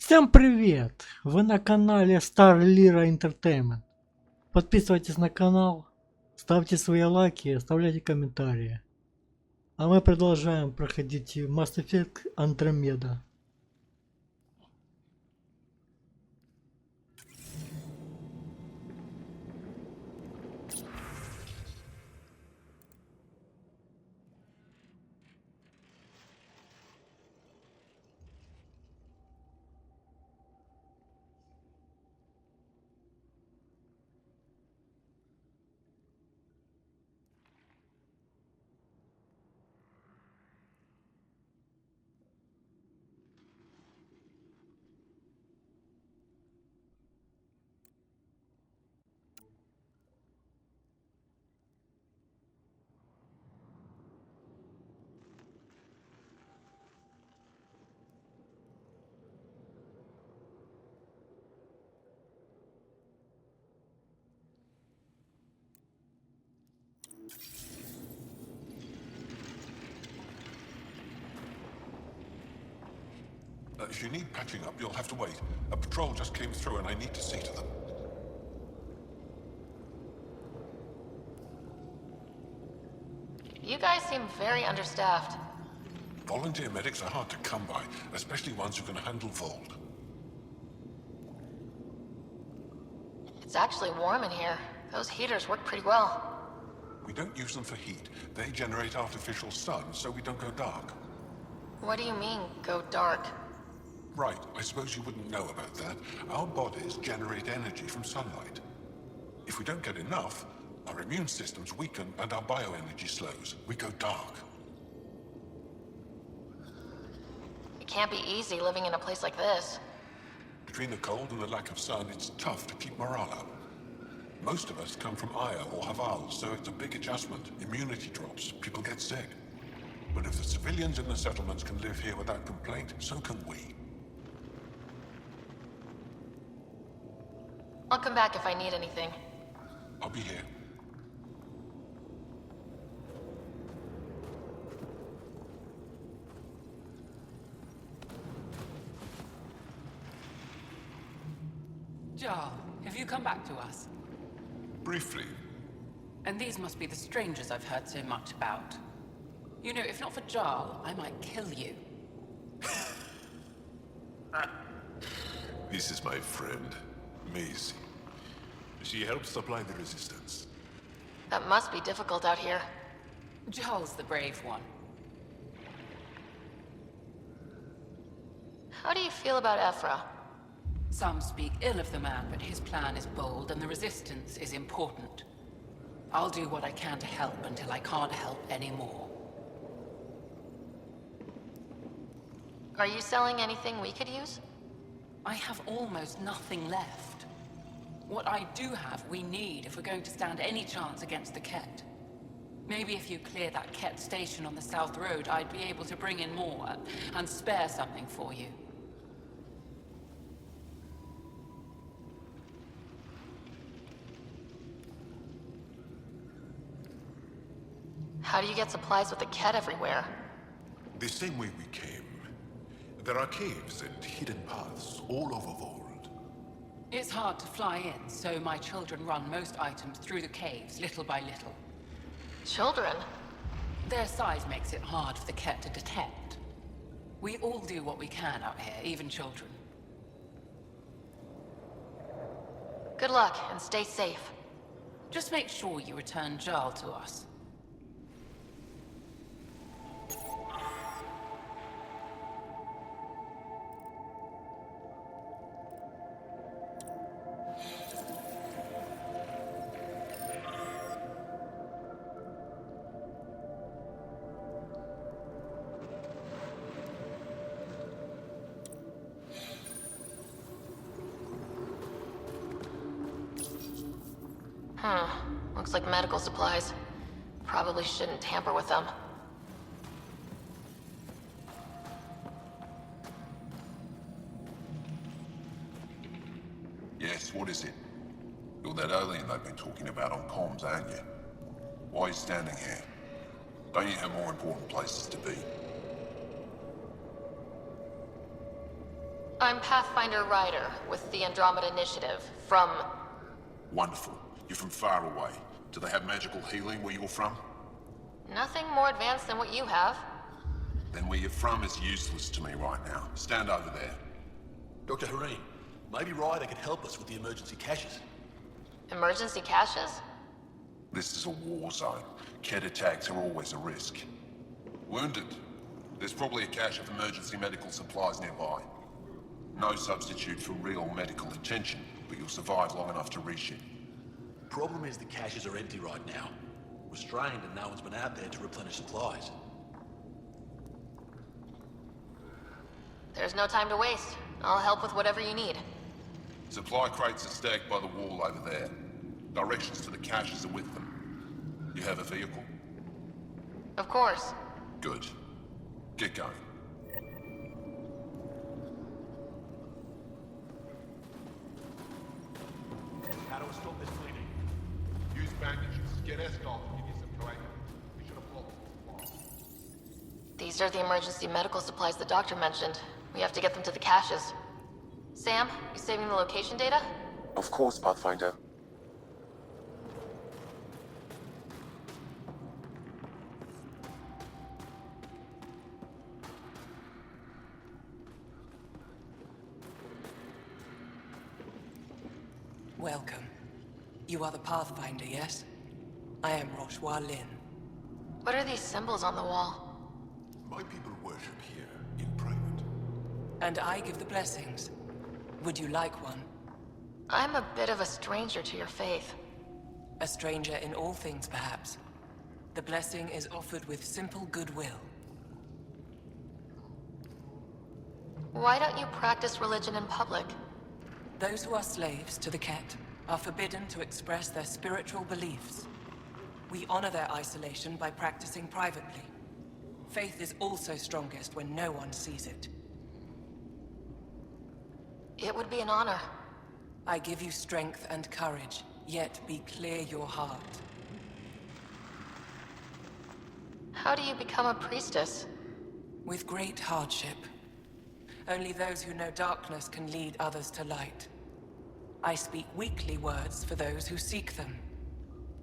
Всем привет! Вы на канале S.L.E Entertainment. Подписывайтесь на канал, ставьте свои лайки, оставляйте комментарии. А мы продолжаем проходить Mass Effect Andromeda. If you need patching up, you'll have to wait. A patrol just came through and I need to see to them. You guys seem very understaffed. Volunteer medics are hard to come by, especially ones who can handle Vold. It's actually warm in here. Those heaters work pretty well. We don't use them for heat. They generate artificial sun, so we don't go dark. What do you mean, go dark? Right, I suppose you wouldn't know about that. Our bodies generate energy from sunlight. If we don't get enough, our immune systems weaken and our bioenergy slows. We go dark. It can't be easy living in a place like this. Between the cold and the lack of sun, it's tough to keep morale up. Most of us come from Aya or Haval, so it's a big adjustment. Immunity drops, people get sick. But if the civilians in the settlements can live here without complaint, so can we. I'll come back if I need anything. I'll be here. Jarl, have you come back to us? Briefly. And these must be the strangers I've heard so much about. You know, if not for Jarl, I might kill you. This is my friend, Maisie. She helps supply the resistance. That must be difficult out here. Jarl's the brave one. How do you feel about Ephra? Some speak ill of the man, but his plan is bold and the resistance is important. I'll do what I can to help until I can't help anymore. Are you selling anything we could use? I have almost nothing left. What I do have, we need if we're going to stand any chance against the Ket. Maybe if you clear that Ket station on the South Road, I'd be able to bring in more and spare something for you. How do you get supplies with the Ket everywhere? The same way we came. There are caves and hidden paths all over Vold. It's hard to fly in, so my children run most items through the caves, little by little. Children? Their size makes it hard for the Ket to detect. We all do what we can out here, even children. Good luck, and stay safe. Just make sure you return Jarl to us. Looks like medical supplies. Probably shouldn't tamper with them. Yes, what is it? You're that alien they've been talking about on comms, aren't you? Why are you standing here? Don't you have more important places to be? I'm Pathfinder Ryder with the Andromeda Initiative from... Wonderful. You're from far away. Do they have magical healing where you're from? Nothing more advanced than what you have. Then where you're from is useless to me right now. Stand over there. Dr. Hareen, maybe Ryder can help us with the emergency caches. Emergency caches? This is a war zone. Kett attacks are always a risk. Wounded. There's probably a cache of emergency medical supplies nearby. No substitute for real medical attention, but you'll survive long enough to reshoot. Problem is the caches are empty right now. We're strained and no one's been out there to replenish supplies. There's no time to waste. I'll help with whatever you need. Supply crates are stacked by the wall over there. Directions to the caches are with them. You have a vehicle? Of course. Good. Get going. How do we stop this bleeding? Use bandages. Get S.L.E to give you some coagulant. We should have blocked the These are the emergency medical supplies the doctor mentioned. We have to get them to the caches. Sam, you saving the location data? Of course, Pathfinder. Welcome. You are the Pathfinder, yes? I am S.L.E. What are these symbols on the wall? My people worship here in private. And I give the blessings. Would you like one? I'm a bit of a stranger to your faith. A stranger in all things, perhaps. The blessing is offered with simple goodwill. Why don't you practice religion in public? Those who are slaves to the Kett are forbidden to express their spiritual beliefs. We honor their isolation by practicing privately. Faith is also strongest when no one sees it. It would be an honor. I give you strength and courage, yet be clear your heart. How do you become a priestess? With great hardship. Only those who know darkness can lead others to light. I speak weakly words for those who seek them.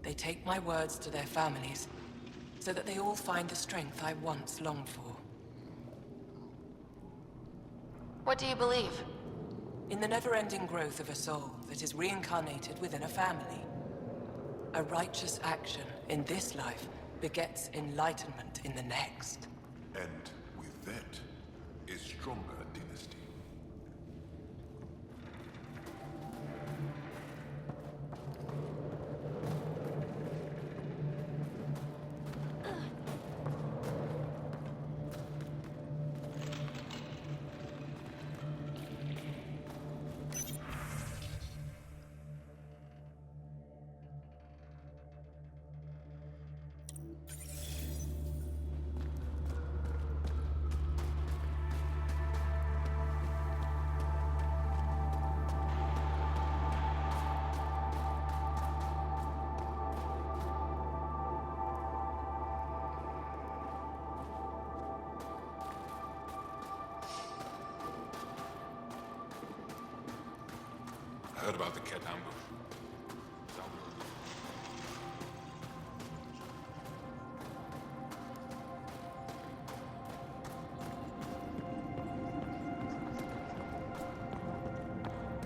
They take my words to their families, so that they all find the strength I once longed for. What do you believe? In the never-ending growth of a soul that is reincarnated within a family. A righteous action in this life begets enlightenment in the next. And with that, a stronger dynasty. I heard about the Kett ambush.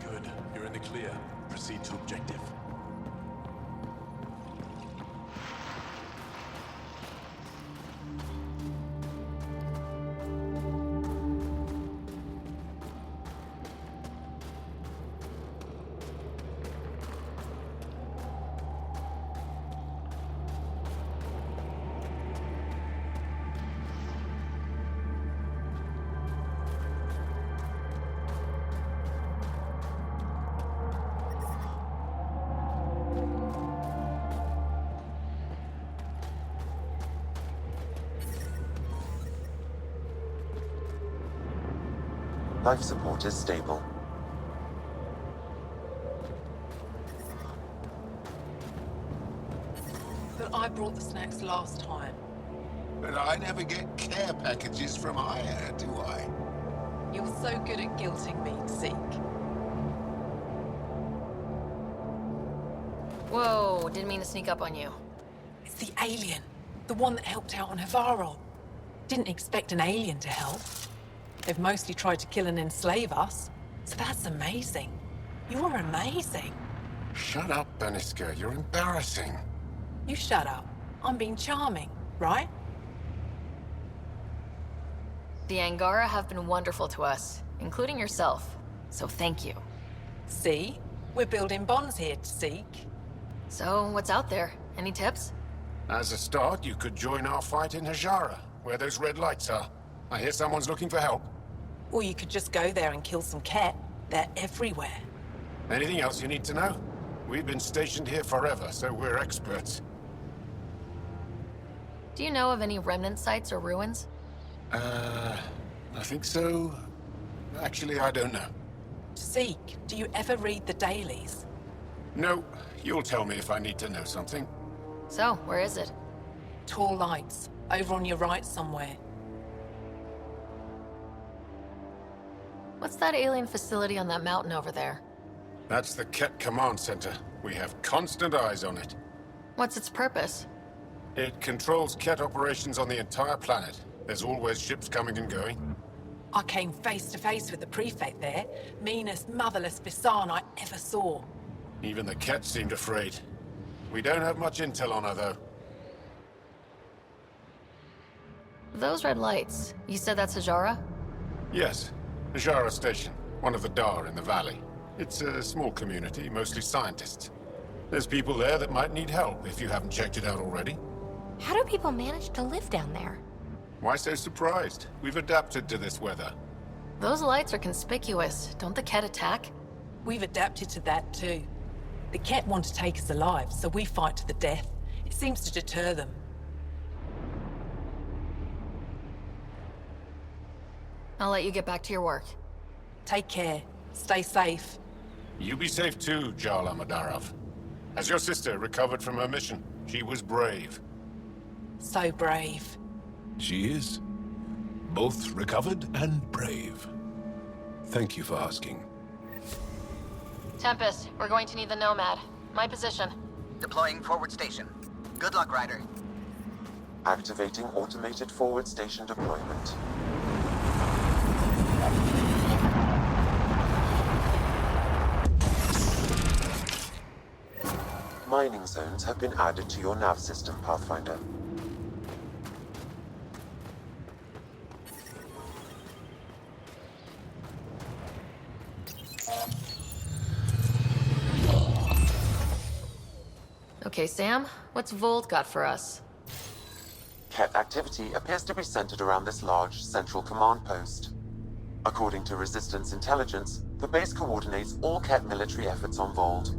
Good. You're in the clear. Proceed to objective. Life support is stable. But I brought the snacks last time. But I never get care packages from Aya, do I? You're so good at guilting me, Zeke. Whoa, didn't mean to sneak up on you. It's the alien. The one that helped out on Havarl. Didn't expect an alien to help. They've mostly tried to kill and enslave us. So that's amazing. You're amazing. Shut up, Beniska. You're embarrassing. You shut up. I'm being charming, right? The Angara have been wonderful to us, including yourself. So thank you. See? We're building bonds here, Zeke. So, what's out there? Any tips? As a start, you could join our fight in Hajara, where those red lights are. I hear someone's looking for help. Or you could just go there and kill some Ket. They're everywhere. Anything else you need to know? We've been stationed here forever, so we're experts. Do you know of any remnant sites or ruins? I think so. Actually, I don't know. Zeke, do you ever read the dailies? No, you'll tell me if I need to know something. So, where is it? Tall lights, over on your right somewhere. What's that alien facility on that mountain over there? That's the Ket Command Center. We have constant eyes on it. What's its purpose? It controls Ket operations on the entire planet. There's always ships coming and going. I came face to face with the prefect there. Meanest, motherless Bisan I ever saw. Even the Ket seemed afraid. We don't have much intel on her, though. Those red lights, you said that's Hajara? Yes, Najara Station, one of the Dar in the valley. It's a small community, mostly scientists. There's people there that might need help if you haven't checked it out already. How do people manage to live down there? Why so surprised? We've adapted to this weather. Those lights are conspicuous. Don't the Ket attack? We've adapted to that too. The Ket want to take us alive, so we fight to the death. It seems to deter them. I'll let you get back to your work. Take care. Stay safe. You be safe too, Jala Madarov. Has your sister recovered from her mission? She was brave. So brave. She is. Both recovered and brave. Thank you for asking. Tempest, we're going to need the Nomad. My position. Deploying forward station. Good luck, Ryder. Activating automated forward station deployment. Mining zones have been added to your nav system, Pathfinder. Okay, Sam, what's Volt got for us? Ket activity appears to be centered around this large central command post. According to Resistance intelligence, the base coordinates all Ket military efforts on Vold.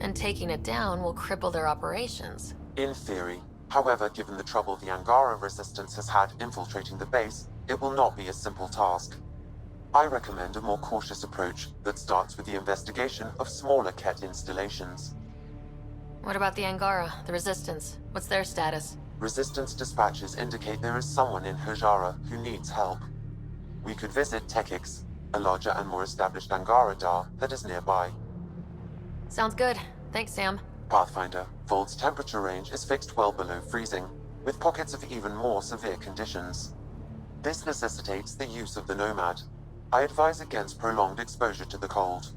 And taking it down will cripple their operations. In theory. However, given the trouble the Angara Resistance has had infiltrating the base, it will not be a simple task. I recommend a more cautious approach that starts with the investigation of smaller Ket installations. What about the Angara, the Resistance? What's their status? Resistance dispatches indicate there is someone in Hajara who needs help. We could visit Tekix, a larger and more established Angara Dar that is nearby. Sounds good. Thanks, Sam. Pathfinder, Vold's temperature range is fixed well below freezing, with pockets of even more severe conditions. This necessitates the use of the Nomad. I advise against prolonged exposure to the cold.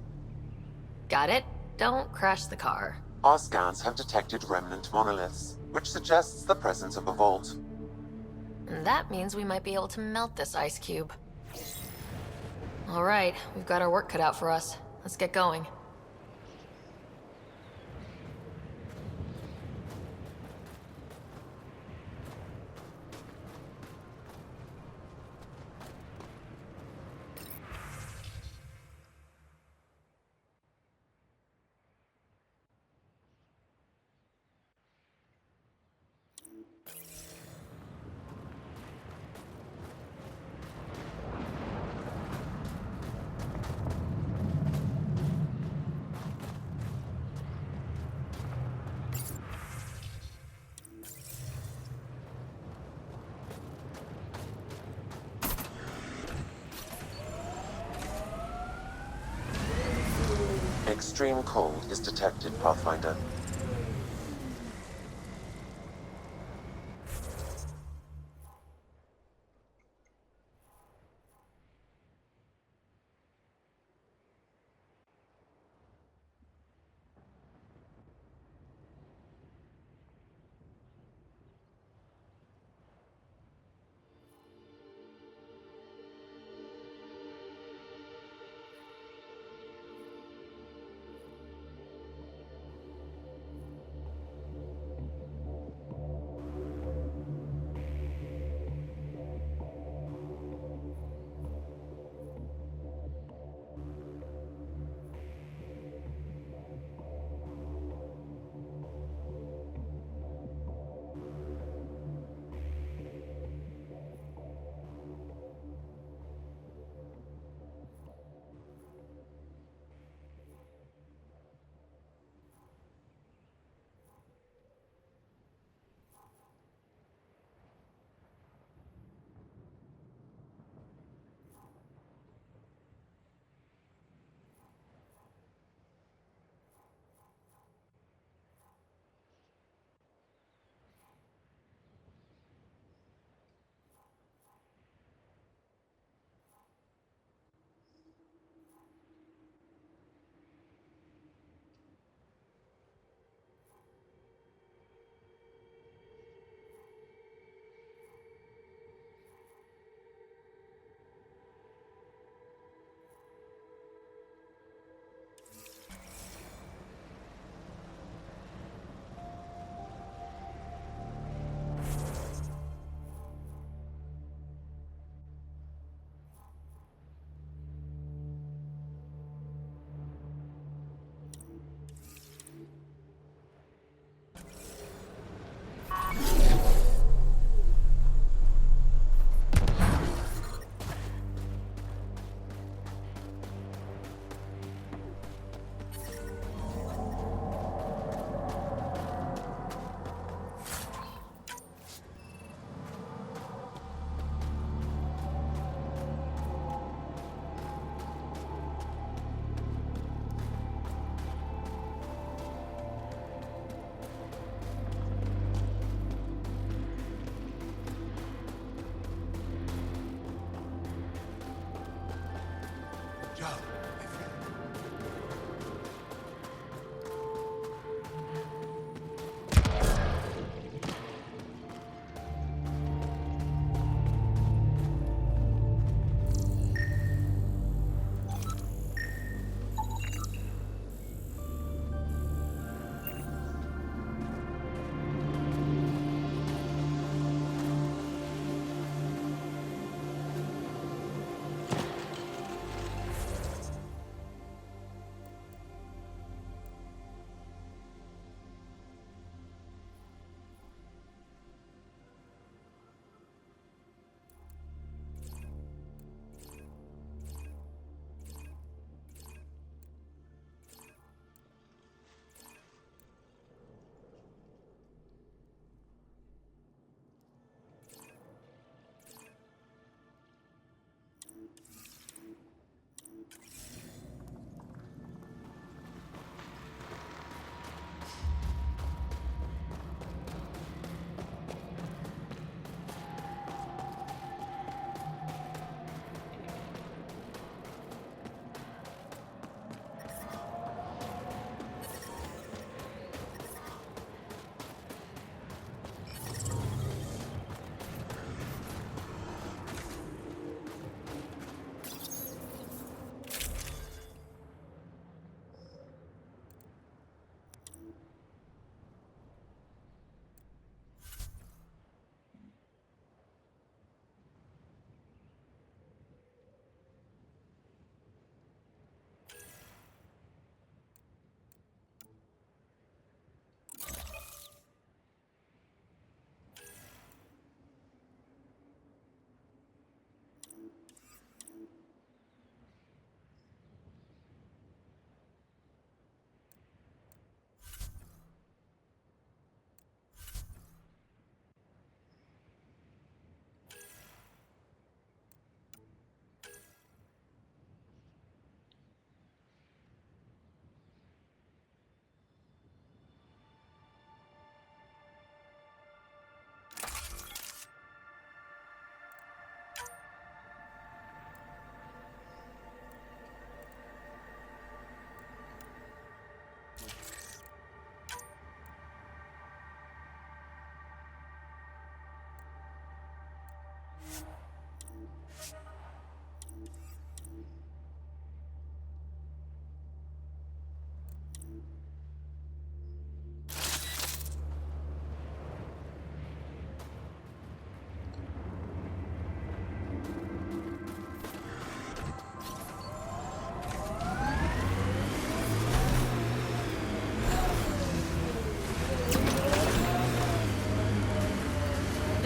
Got it. Don't crash the car. Our scans have detected remnant monoliths, which suggests the presence of a vault. And that means we might be able to melt this ice cube. All right, we've got our work cut out for us. Let's get going. Extreme cold is detected, Pathfinder.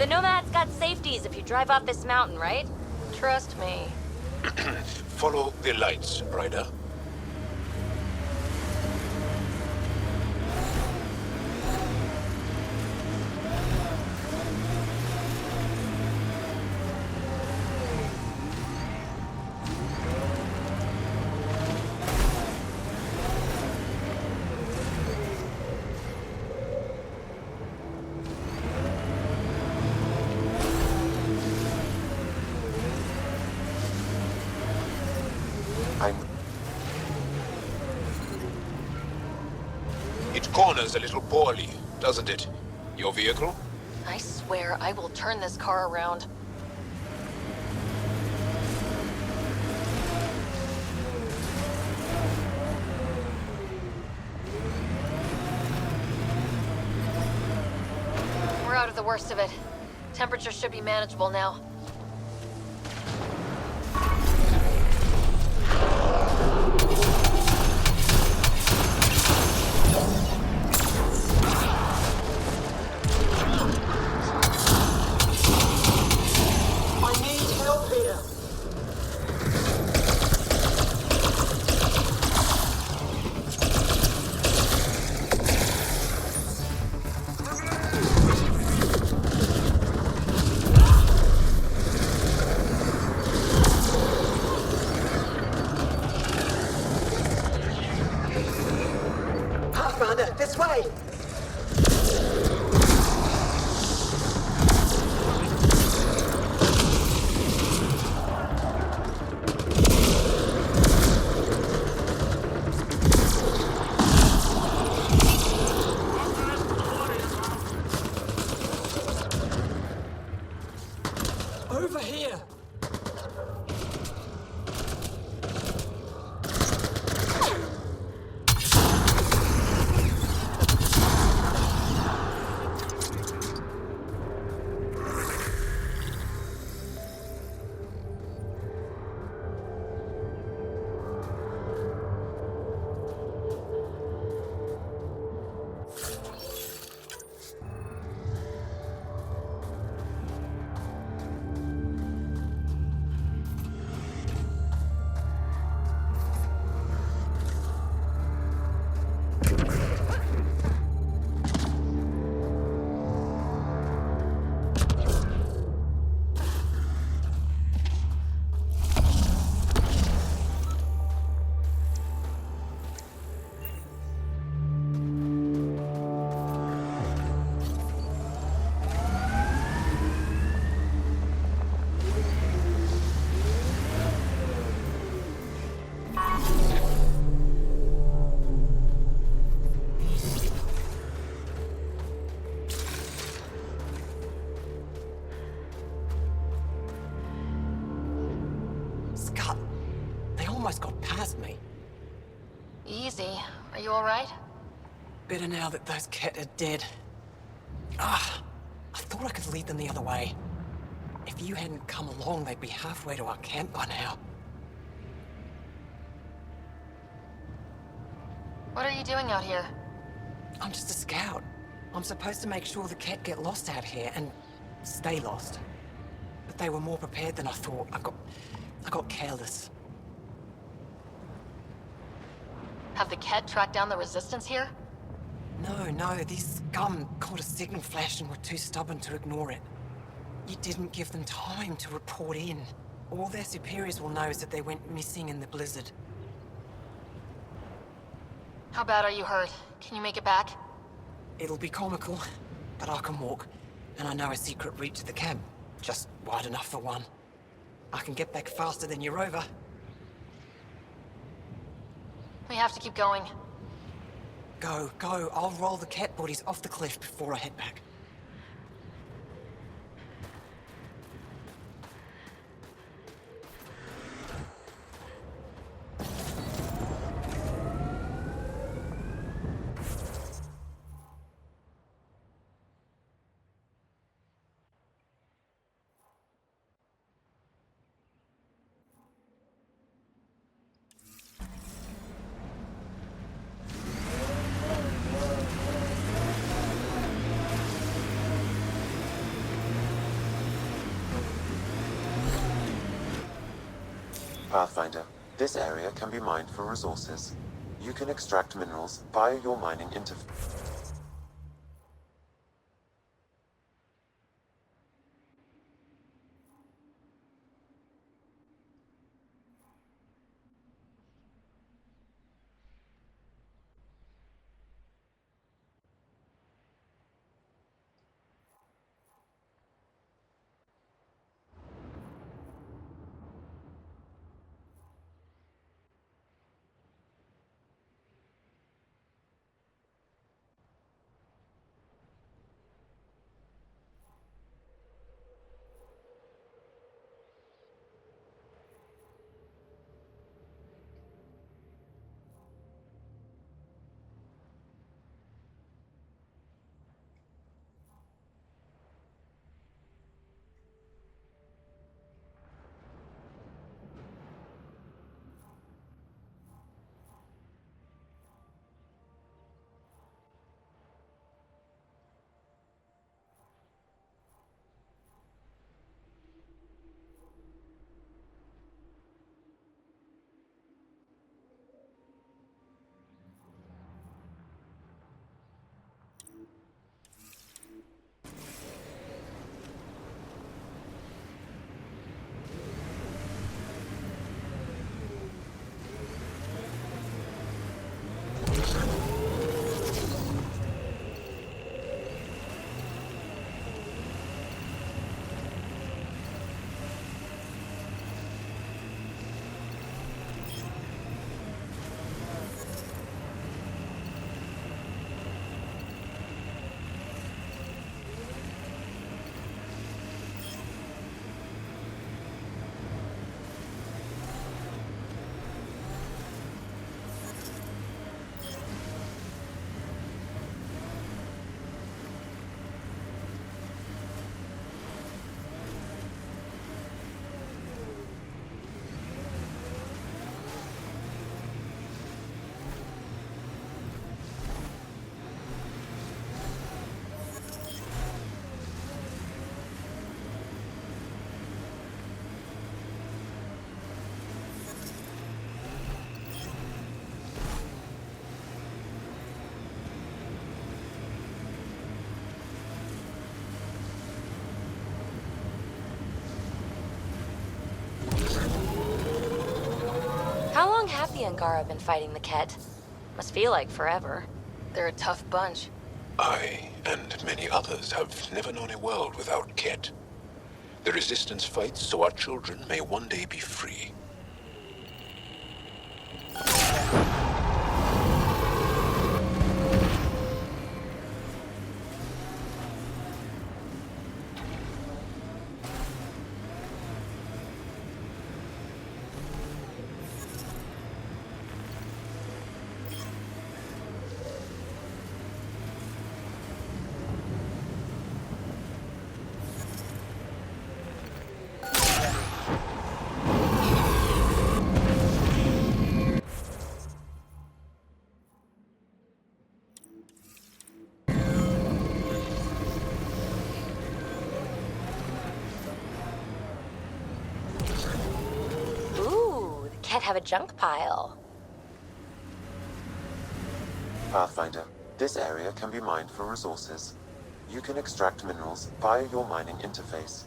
The Nomad's got safeties if you drive off this mountain, right? Trust me. Follow the lights, Ryder. It corners a little poorly, doesn't it? Your vehicle? I swear I will turn this car around. We're out of the worst of it. Temperature should be manageable now. This way! Over here! Almost got past me. Easy. Are you alright? Better now that those Ket are dead. I thought I could lead them the other way. If you hadn't come along, they'd be halfway to our camp by now. What are you doing out here? I'm just a scout. I'm supposed to make sure the Ket get lost out here and stay lost. But they were more prepared than I thought. I got careless. Have the Ket tracked down the resistance here? No, these scum caught a signal flash and were too stubborn to ignore it. You didn't give them time to report in. All their superiors will know is that they went missing in the blizzard. How bad are you hurt? Can you make it back? It'll be comical, but I can walk. And I know a secret route to the camp. Just wide enough for one. I can get back faster than your rover. We have to keep going. Go. I'll roll the Ket bodies off the cliff before I head back. Pathfinder, this area can be mined for resources. You can extract minerals via your mining interface. How long have the Angara been fighting the Ket? Must feel like forever. They're a tough bunch. I, and many others, have never known a world without Ket. The Resistance fights so our children may one day be free. Ooh, the Ket have a junk pile. Pathfinder, this area can be mined for resources. You can extract minerals via your mining interface.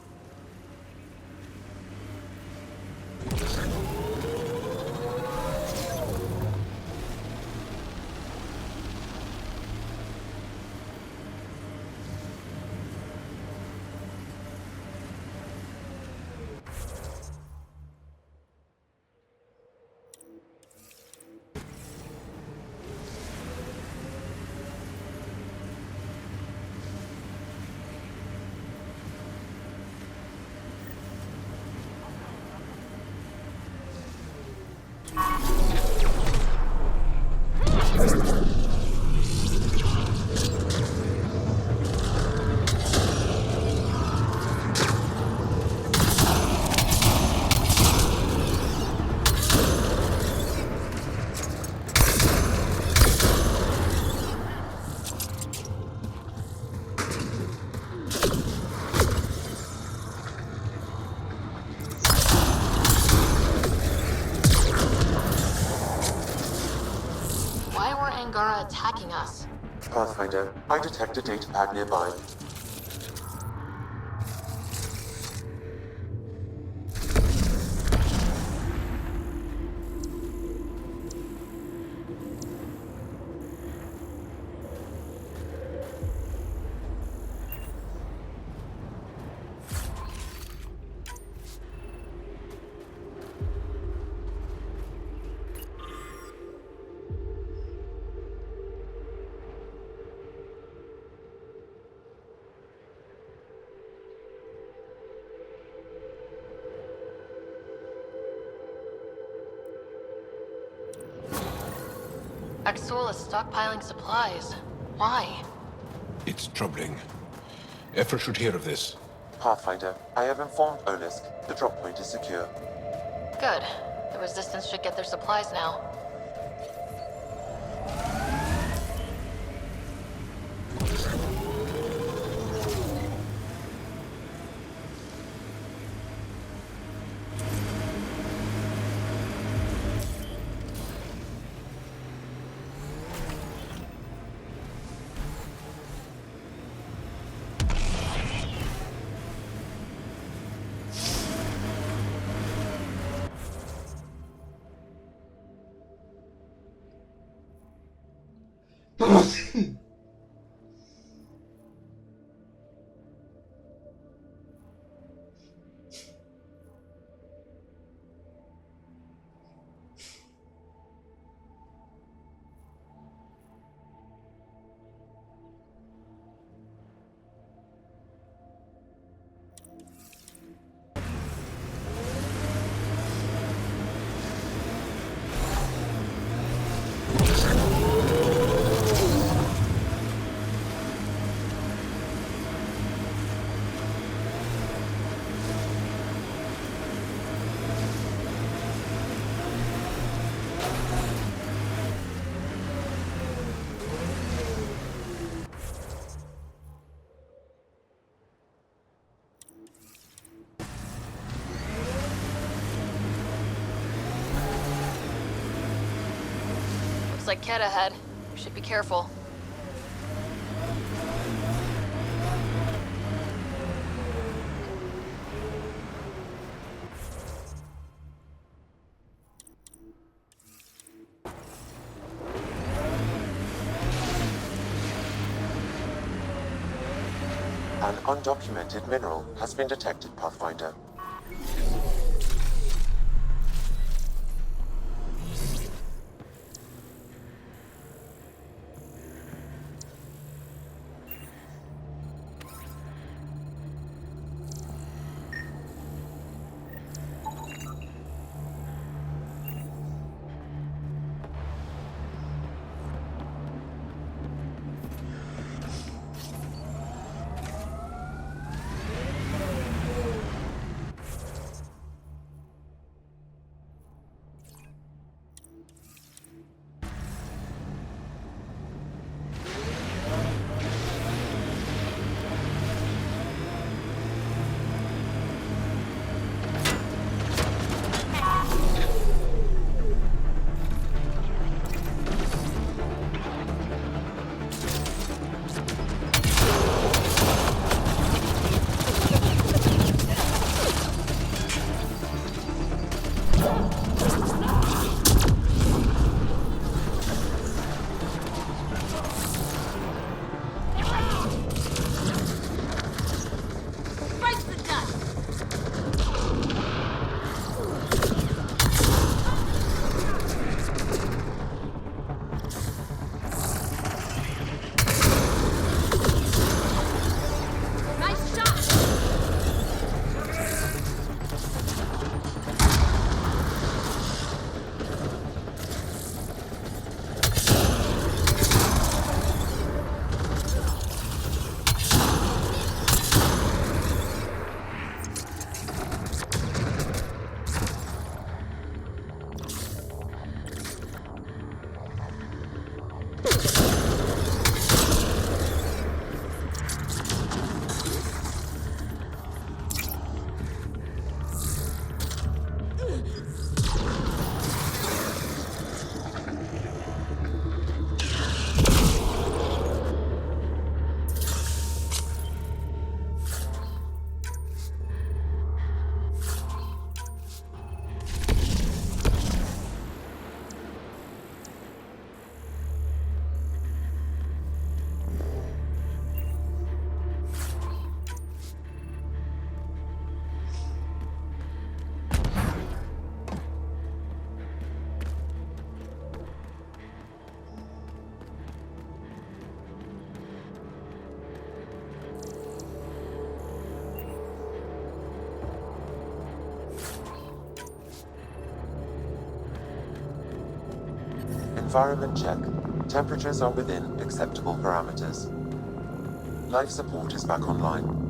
Angara attacking us? Pathfinder, I detect a datapad nearby. S.L.E is stockpiling supplies. Why? It's troubling. Efra should hear of this. Pathfinder, I have informed Olisk. The drop point is secure. Good. The Resistance should get their supplies now. Looks like Ket ahead. We should be careful. An undocumented mineral has been detected, Pathfinder. Environment check. Temperatures are within acceptable parameters. Life support is back online.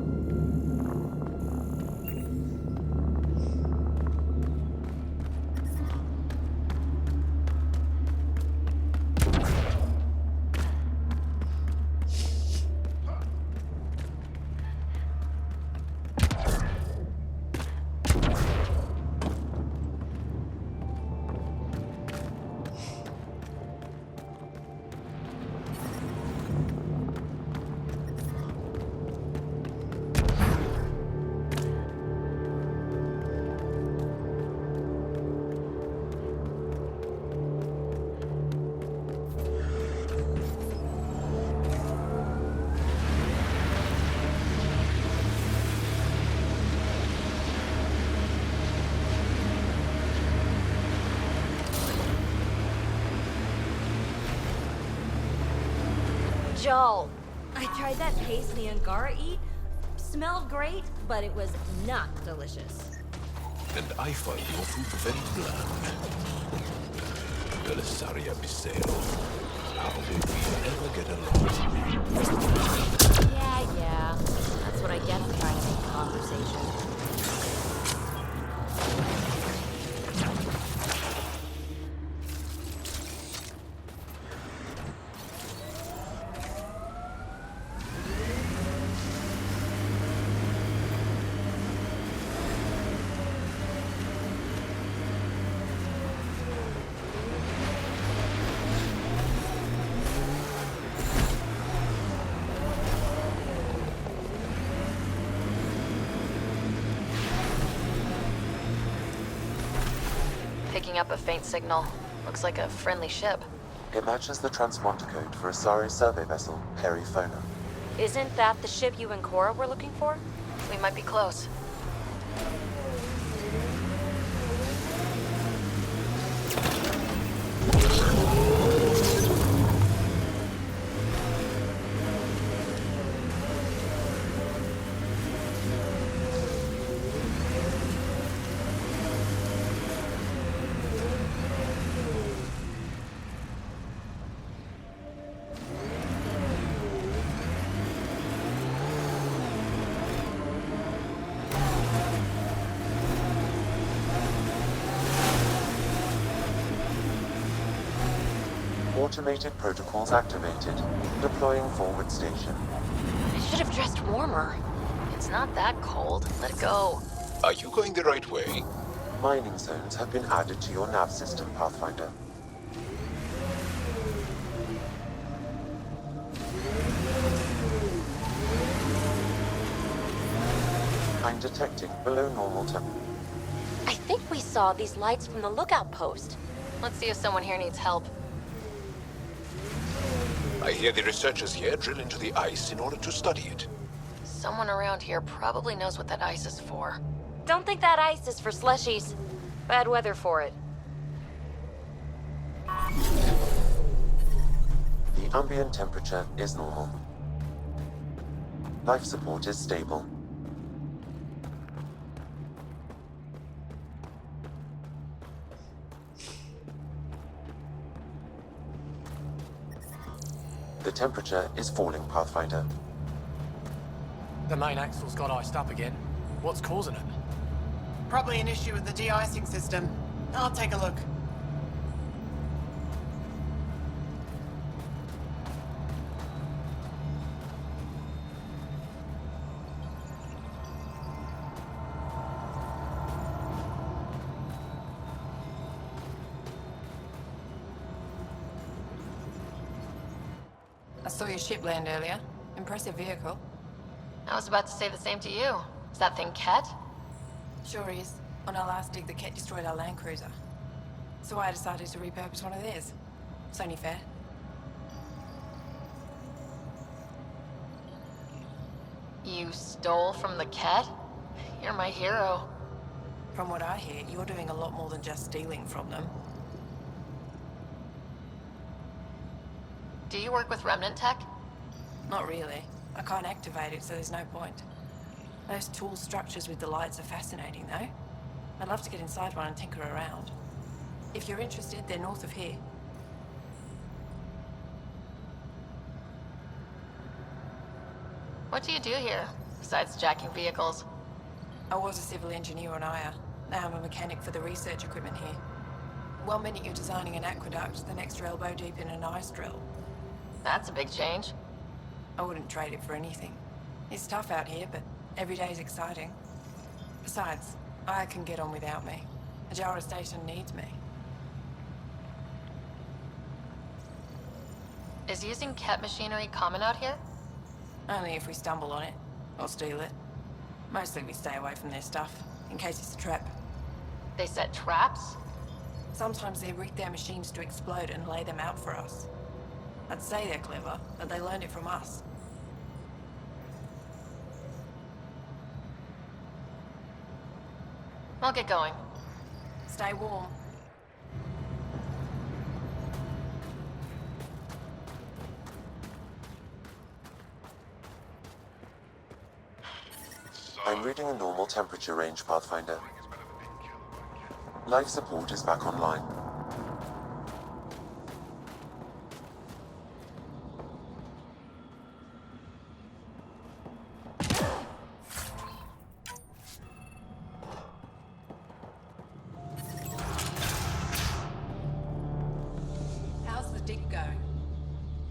Joel, I tried that paste the Angara eat. Smelled great, but it was not delicious. And I find your food very bland. Belisaria Biseo. How will we ever get along? Yeah. That's what I get for trying to make conversation. Picking up a faint signal. Looks like a friendly ship. It matches the transponder code for a S.L.E survey vessel, Perifona. Isn't that the ship you and Cora were looking for? We might be close. Automated protocols activated. Deploying forward station. I should have dressed warmer. It's not that cold. Let it go. Are you going the right way? Mining zones have been added to your nav system, Pathfinder. I'm detecting below normal temperature. I think we saw these lights from the lookout post. Let's see if someone here needs help. I hear the researchers here drill into the ice in order to study it. Someone around here probably knows what that ice is for. Don't think that ice is for slushies. Bad weather for it. The ambient temperature is normal. Life support is stable. The temperature is falling, Pathfinder. The main axle's got iced up again. What's causing it? Probably an issue with the de-icing system. I'll take a look. I saw your ship land earlier. Impressive vehicle. I was about to say the same to you. Is that thing Ket? Sure is. On our last dig, the Ket destroyed our land cruiser. So I decided to repurpose one of theirs. It's only fair. You stole from the Ket? You're my hero. From what I hear, you're doing a lot more than just stealing from them. Do you work with Remnant Tech? Not really. I can't activate it, so there's no point. Those tool structures with the lights are fascinating, though. I'd love to get inside one and tinker around. If you're interested, they're north of here. What do you do here, besides jacking vehicles? I was a civil engineer on Aya. Now I'm a mechanic for the research equipment here. One minute you're designing an aqueduct, the next you're elbow deep in an ice drill. That's a big change. I wouldn't trade it for anything. It's tough out here, but every day's exciting. Besides, Aya can get on without me. Ajara Station needs me. Is using Ket machinery common out here? Only if we stumble on it, or steal it. Mostly we stay away from their stuff, in case it's a trap. They set traps? Sometimes they rig their machines to explode and lay them out for us. I'd say they're clever, but they learned it from us. I'll get going. Stay warm. I'm reading a normal temperature range, Pathfinder. Life support is back online. How's the dig going?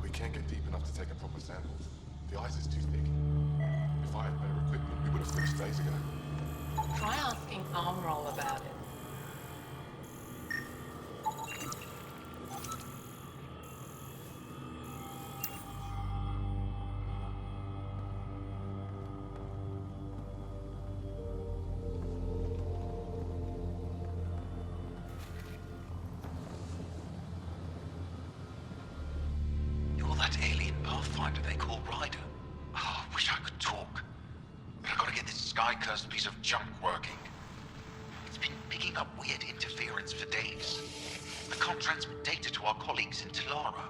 We can't get deep enough to take a proper sample. The ice is too thick. If I had better equipment, we would have finished days ago. Try asking Armroll about it. You're that alien Pathfinder they call Ryder. Oh, I wish I could talk. But I gotta get this sky-cursed piece of junk working. It's been picking up weird interference for days. I can't transmit data to our colleagues in Talara.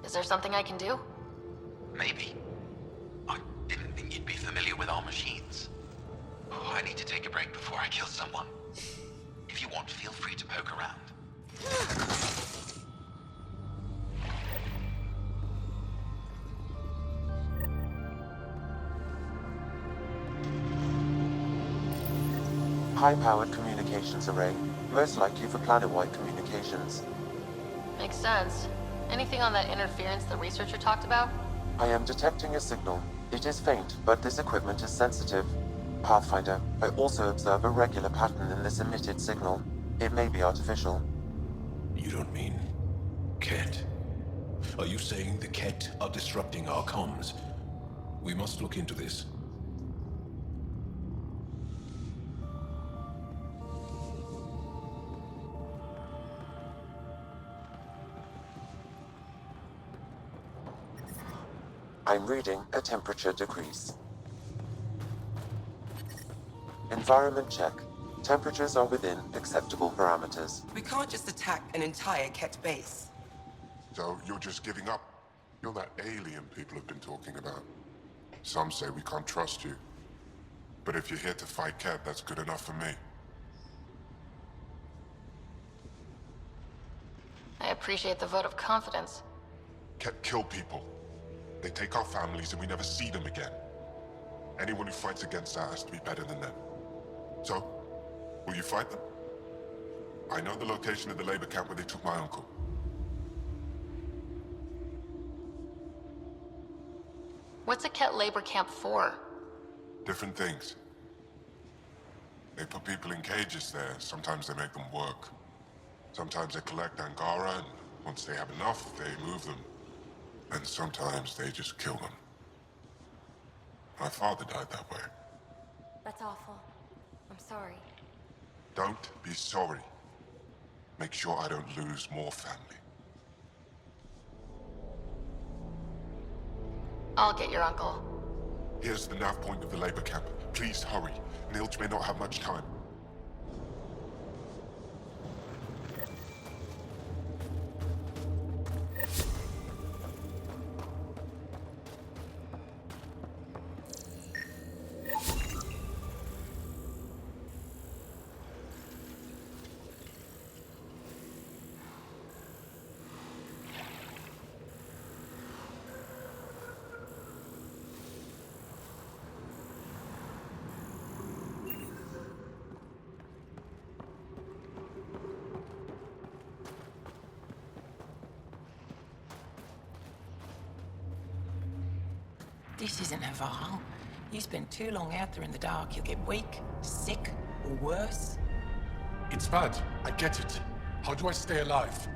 Is there something I can do? Maybe. I didn't think you'd be familiar with our machines. Oh, I need to take a break before I kill someone. If you want, feel free to poke around. High-powered communications array, most likely for planet-wide communications. Makes sense. Anything on that interference the researcher talked about? I am detecting a signal. It is faint, but this equipment is sensitive. Pathfinder, I also observe a regular pattern in this emitted signal. It may be artificial. You don't mean Ket? Are you saying the Ket are disrupting our comms? We must look into this. I'm reading a temperature decrease. Environment check. Temperatures are within acceptable parameters. We can't just attack an entire Ket base. So you're just giving up? You're that alien people have been talking about. Some say we can't trust you. But if you're here to fight Ket, that's good enough for me. I appreciate the vote of confidence. Ket kill people. They take our families and we never see them again. Anyone who fights against that has to be better than them. So, will you fight them? I know the location of the labor camp where they took my uncle. What's a Ket labor camp for? Different things. They put people in cages there. Sometimes they make them work. Sometimes they collect Angara, and once they have enough, they move them. And sometimes they just kill them. My father died that way. That's awful. I'm sorry. Don't be sorry. Make sure I don't lose more family. I'll get your uncle. Here's the nav point of the labor camp. Please hurry. Nilj may not have much time. This isn't Haval. You spend too long out there in the dark, you'll get weak, sick, or worse. It's bad. I get it. How do I stay alive?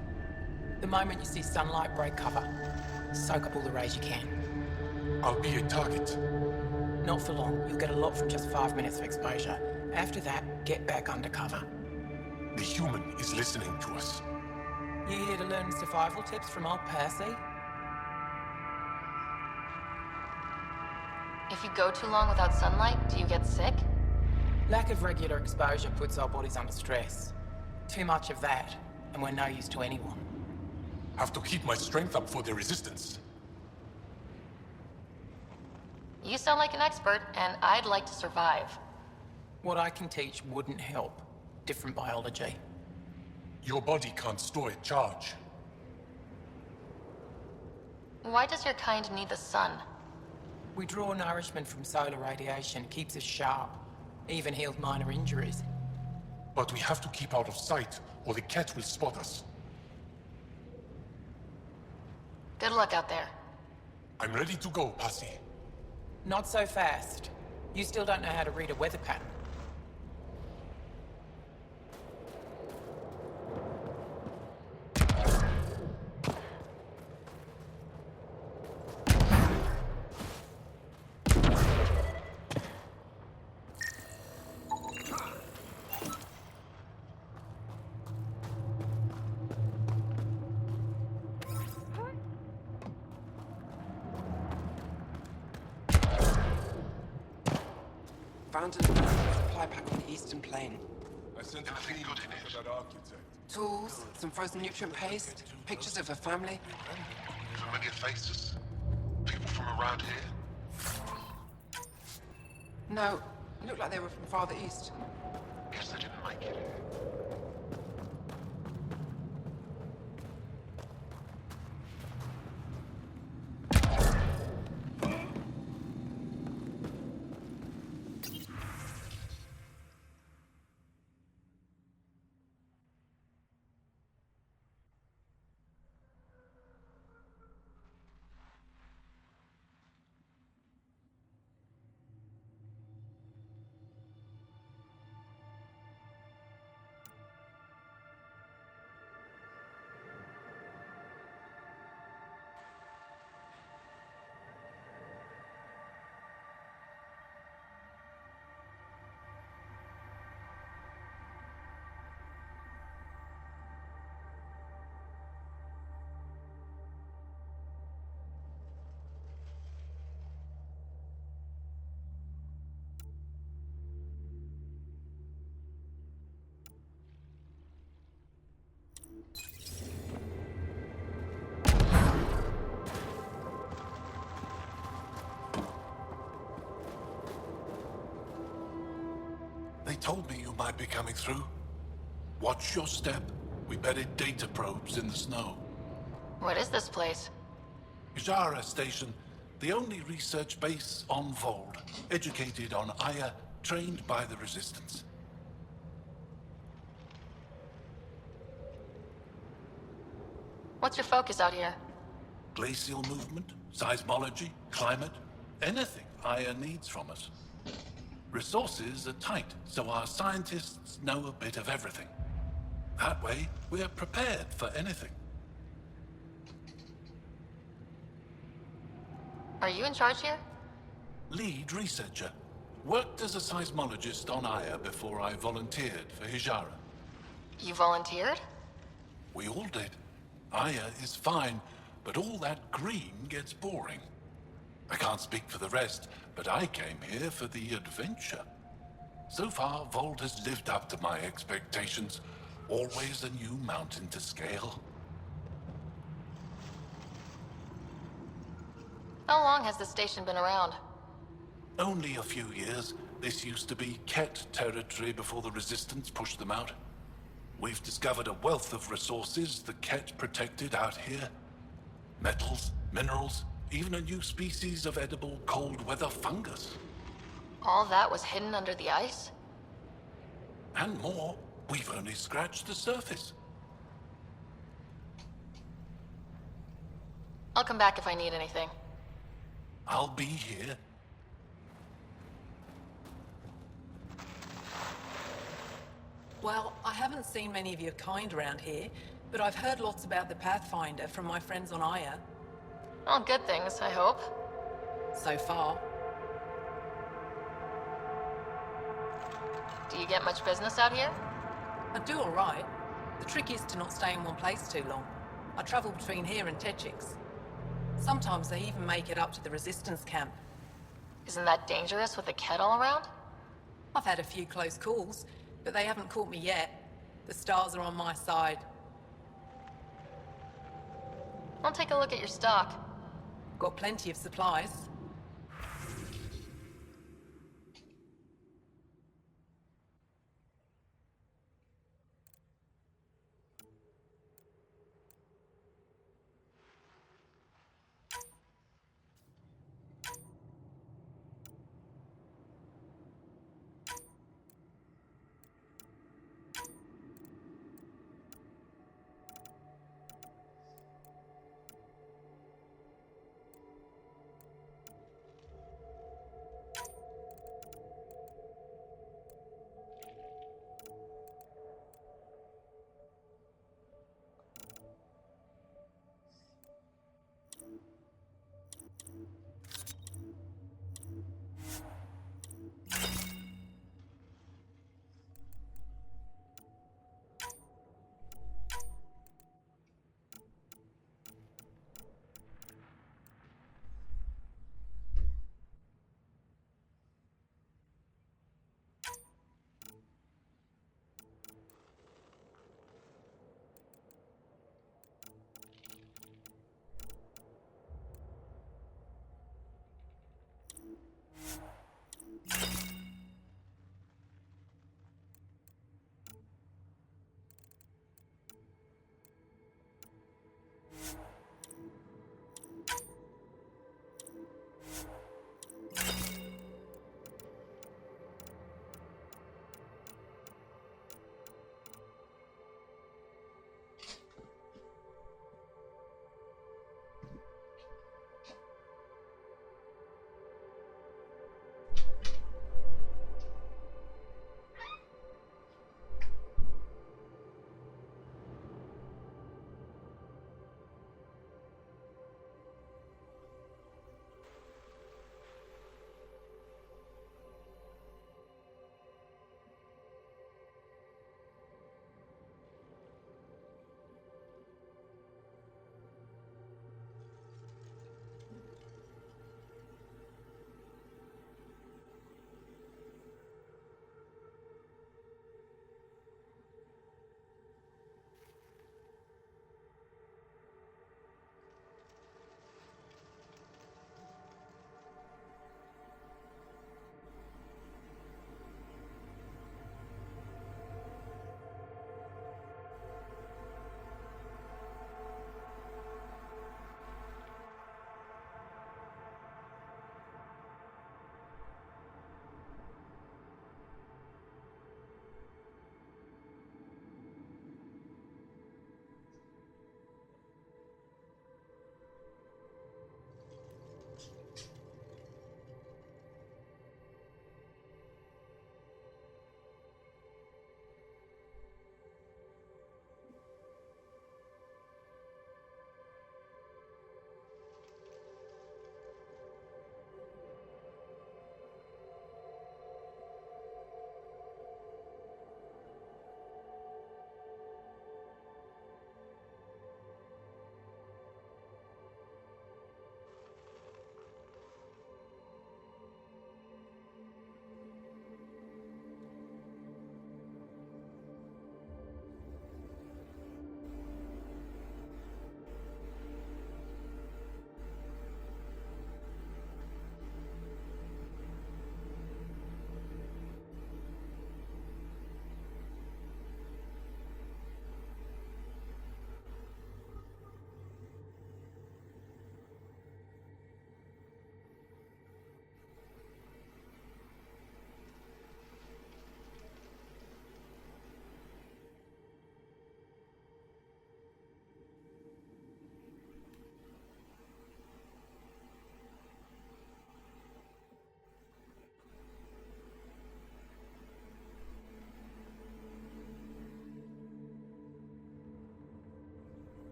The moment you see sunlight, break cover. Soak up all the rays you can. I'll be a target. Not for long. You'll get a lot from just 5 minutes of exposure. After that, get back under cover. The human is listening to us. You here to learn survival tips from old Percy? If you go too long without sunlight, do you get sick? Lack of regular exposure puts our bodies under stress. Too much of that, and we're no use to anyone. Have to keep my strength up for the resistance. You sound like an expert, and I'd like to survive. What I can teach wouldn't help. Different biology. Your body can't store a charge. Why does your kind need the sun? We draw nourishment from solar radiation, keeps us sharp. Even heals minor injuries. But we have to keep out of sight, or the cat will spot us. Good luck out there. I'm ready to go, Passy. Not so fast. You still don't know how to read a weather pattern. Found an supply pack on the eastern plain. I sent anything good in it for that architect. Tools, some frozen nutrient paste, pictures of her family. Familiar faces. People from around here. No, looked like they were from farther east. Guess they didn't make it. They told me you might be coming through. Watch your step. We buried data probes in the snow. What is this place? Ijara Station, the only research base on Vold. Educated on Aya, trained by the Resistance. What's your focus out here? Glacial movement, seismology, climate, anything Aya needs from us. Resources are tight, so our scientists know a bit of everything. That way, we're prepared for anything. Are you in charge here? Lead researcher. Worked as a seismologist on Aya before I volunteered for Hijara. You volunteered? We all did. Aya is fine, but all that green gets boring. I can't speak for the rest, but I came here for the adventure. So far, Vold has lived up to my expectations. Always a new mountain to scale. How long has this station been around? Only a few years. This used to be Ket territory before the Resistance pushed them out. We've discovered a wealth of resources the Ket protected out here. Metals, minerals, even a new species of edible cold weather fungus. All that was hidden under the ice? And more. We've only scratched the surface. I'll come back if I need anything. I'll be here. Well, I haven't seen many of your kind around here, but I've heard lots about the Pathfinder from my friends on Aya. All good things, I hope. So far. Do you get much business out here? I do all right. The trick is to not stay in one place too long. I travel between here and Techix. Sometimes I even make it up to the Resistance camp. Isn't that dangerous with the Kett all around? I've had a few close calls, but they haven't caught me yet. The stars are on my side. I'll take a look at your stock. Got plenty of supplies.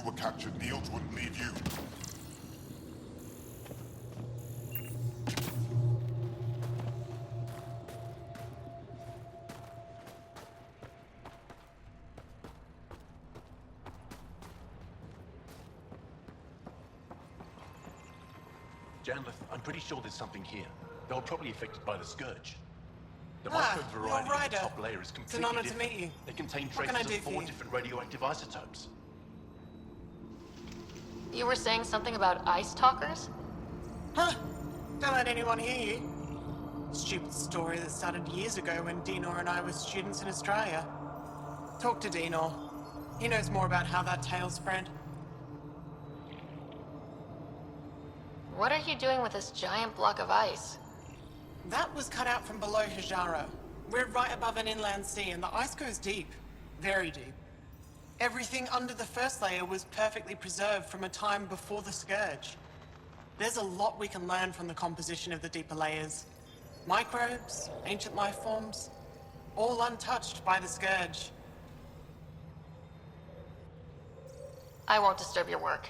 were captured, Niels wouldn't leave you. Janlith, I'm pretty sure there's something here. They were probably affected by the scourge. The Ah, microbe you're variety of the Ryder. top layer is It's an completely honor to different. meet you. They contain What can I traces do of for 4 you? different radioactive isotopes. You were saying something about ice talkers? Huh? Don't let anyone hear you. Stupid story that started years ago when Dinor and I were students in Australia. Talk to Dinor. He knows more about how that tale spread. What are you doing with this giant block of ice? That was cut out from below Hijaro. We're right above an inland sea and the ice goes deep. Very deep. Everything under the first layer was perfectly preserved from a time before the Scourge. There's a lot we can learn from the composition of the deeper layers. Microbes, ancient life forms, all untouched by the Scourge. I won't disturb your work.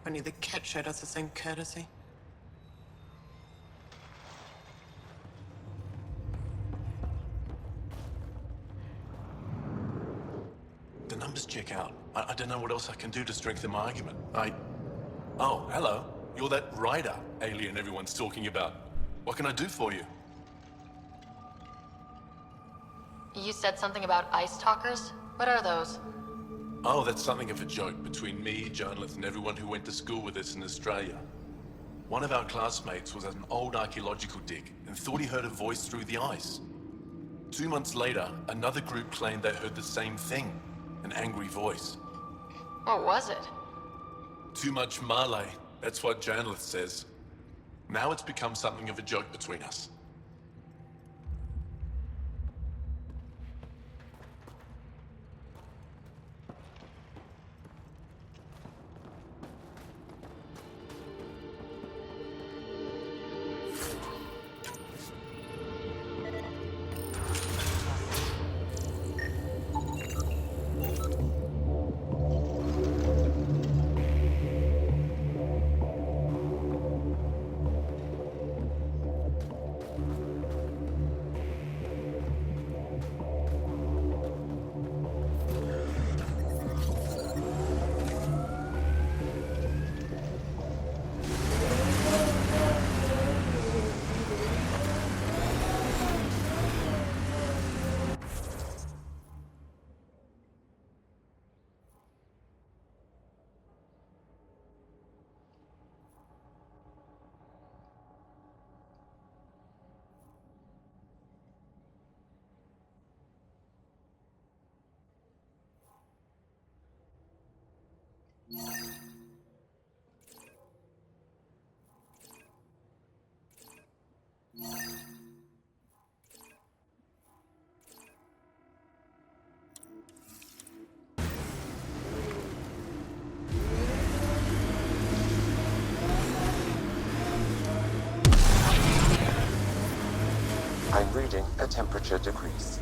Only the cat showed us the same courtesy. The numbers check out. I don't know what else I can do to strengthen my argument. Oh, hello. You're that Ryder alien everyone's talking about. What can I do for you? You said something about ice talkers? What are those? Oh, that's something of a joke between me, Janlith, and everyone who went to school with us in Australia. One of our classmates was at an old archaeological dig and thought he heard a voice through the ice. 2 months later, another group claimed they heard the same thing, an angry voice. What was it? Too much Malay, that's what Janlith says. Now it's become something of a joke between us. I'm reading a temperature decrease.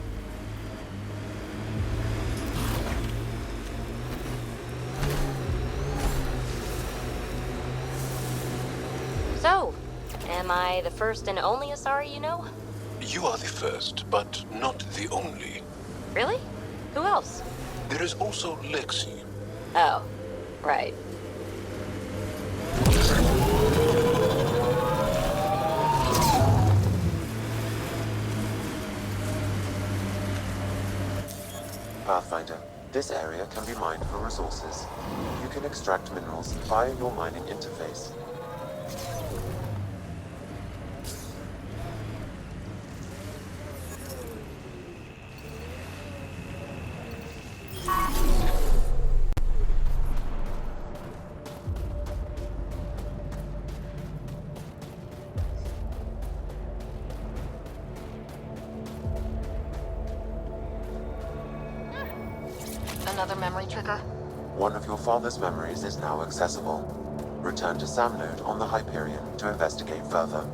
So, am I the first and only Asari you know? You are the first, but not the only. Really? Who else? There is also Lexi. Oh, right. Pathfinder, this area can be mined for resources. You can extract minerals via your mining interface. Another memory trigger? One of your father's memories is now accessible. Return to Sam Node on the Hyperion to investigate further.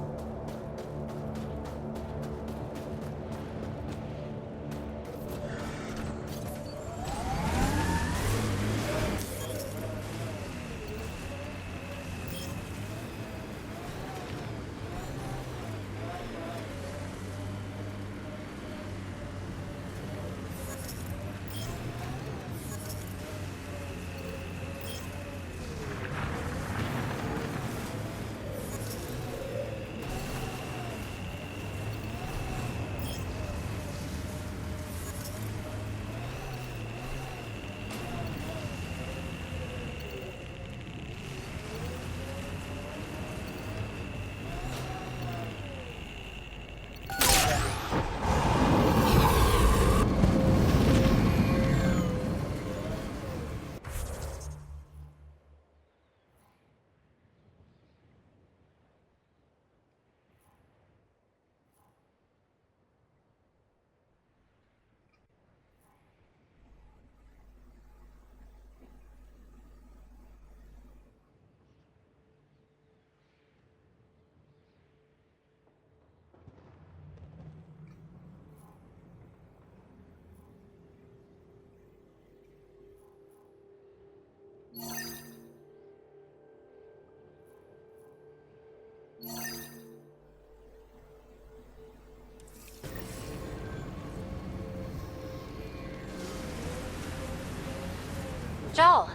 Jal,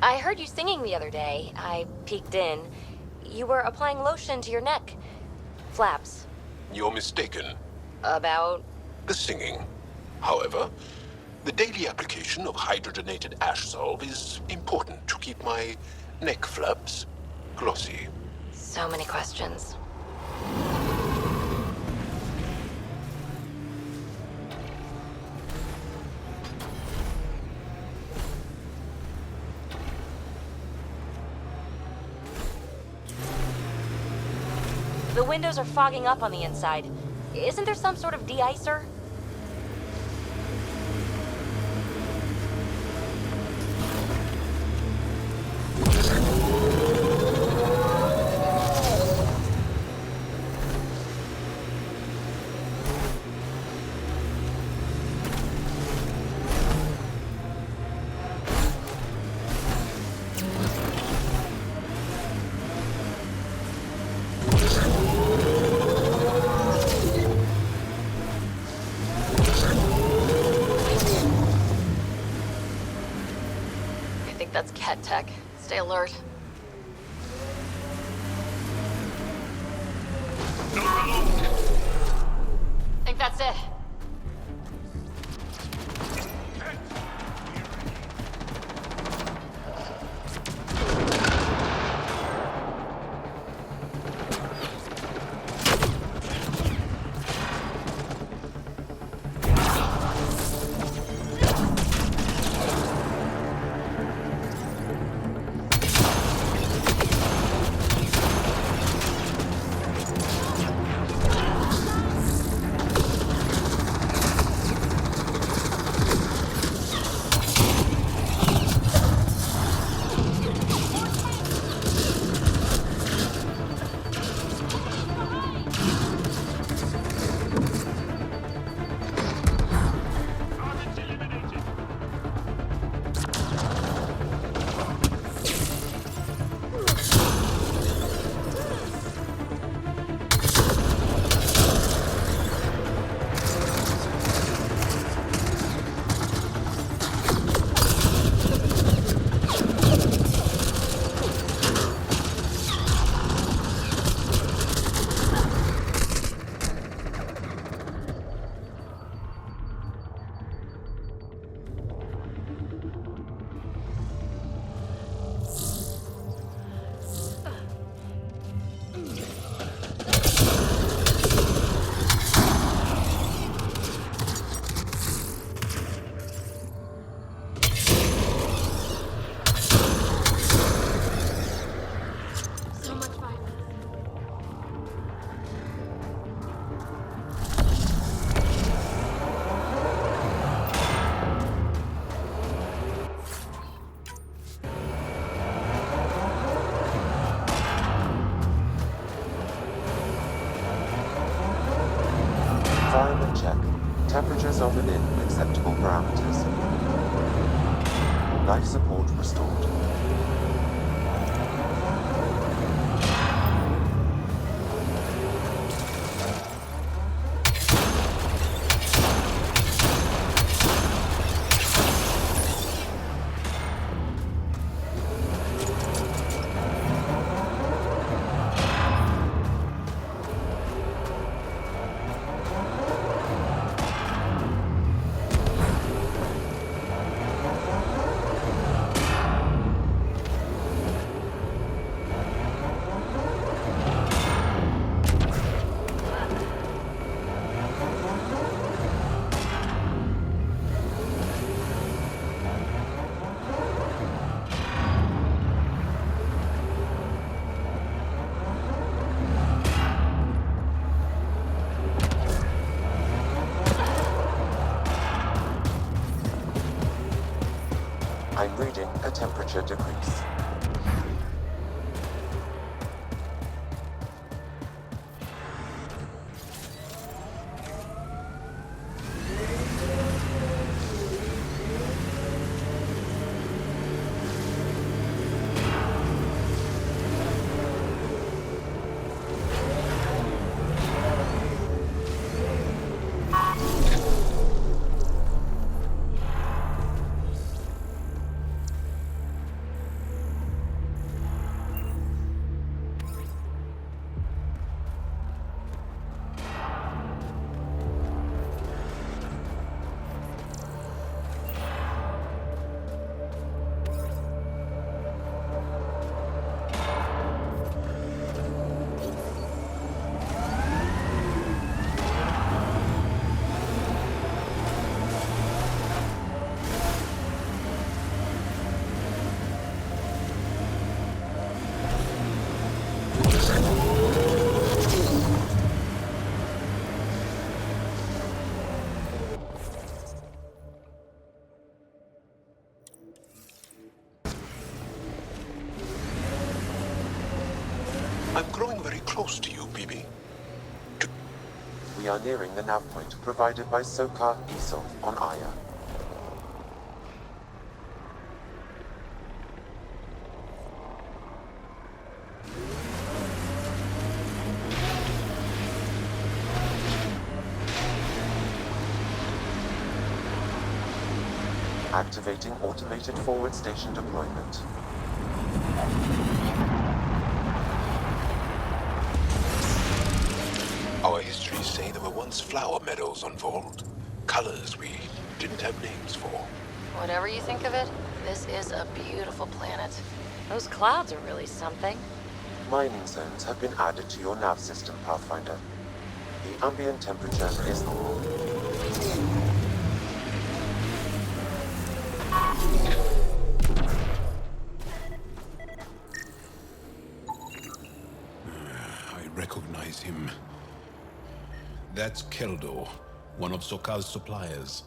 I heard you singing the other day. I peeked in. You were applying lotion to your neck. Flaps. You're mistaken. About? The singing. However, the daily application of hydrogenated ash salve is important to keep my neck flaps glossy. So many questions. The windows are fogging up on the inside. Isn't there some sort of de-icer? That's Ket Tech. Stay alert. Think that's it. Environment check. Temperatures are within acceptable parameters. Life support restored. I'm reading a temperature decrease. close to you, BB? We are nearing the nav point provided by S.L.E on Aya. Activating automated forward station deployment. Our histories say there were once flower meadows on Vold. Colors we didn't have names for. Whatever you think of it, this is a beautiful planet. Those clouds are really something. Mining zones have been added to your nav system, Pathfinder. The ambient temperature is normal. I recognize him. That's Keldo, one of Sokal's suppliers.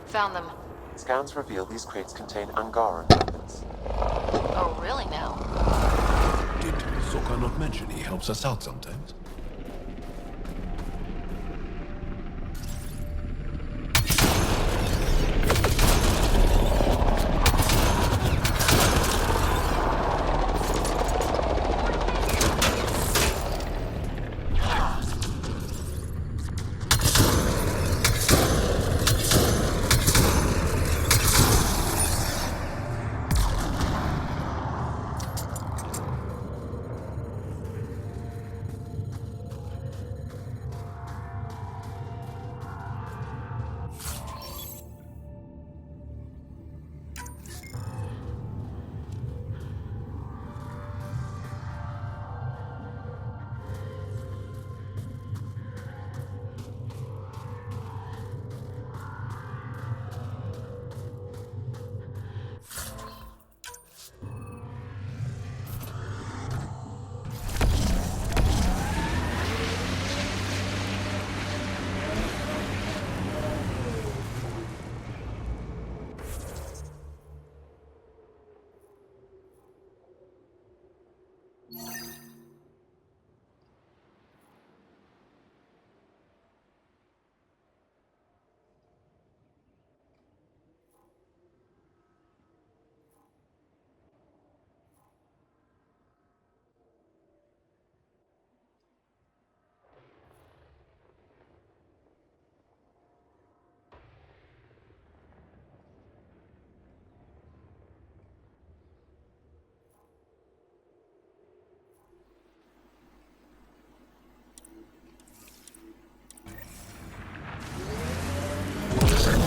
Found them. Scans reveal these crates contain Angaran weapons. Oh, really now? Did Sokal not mention he helps us out sometimes?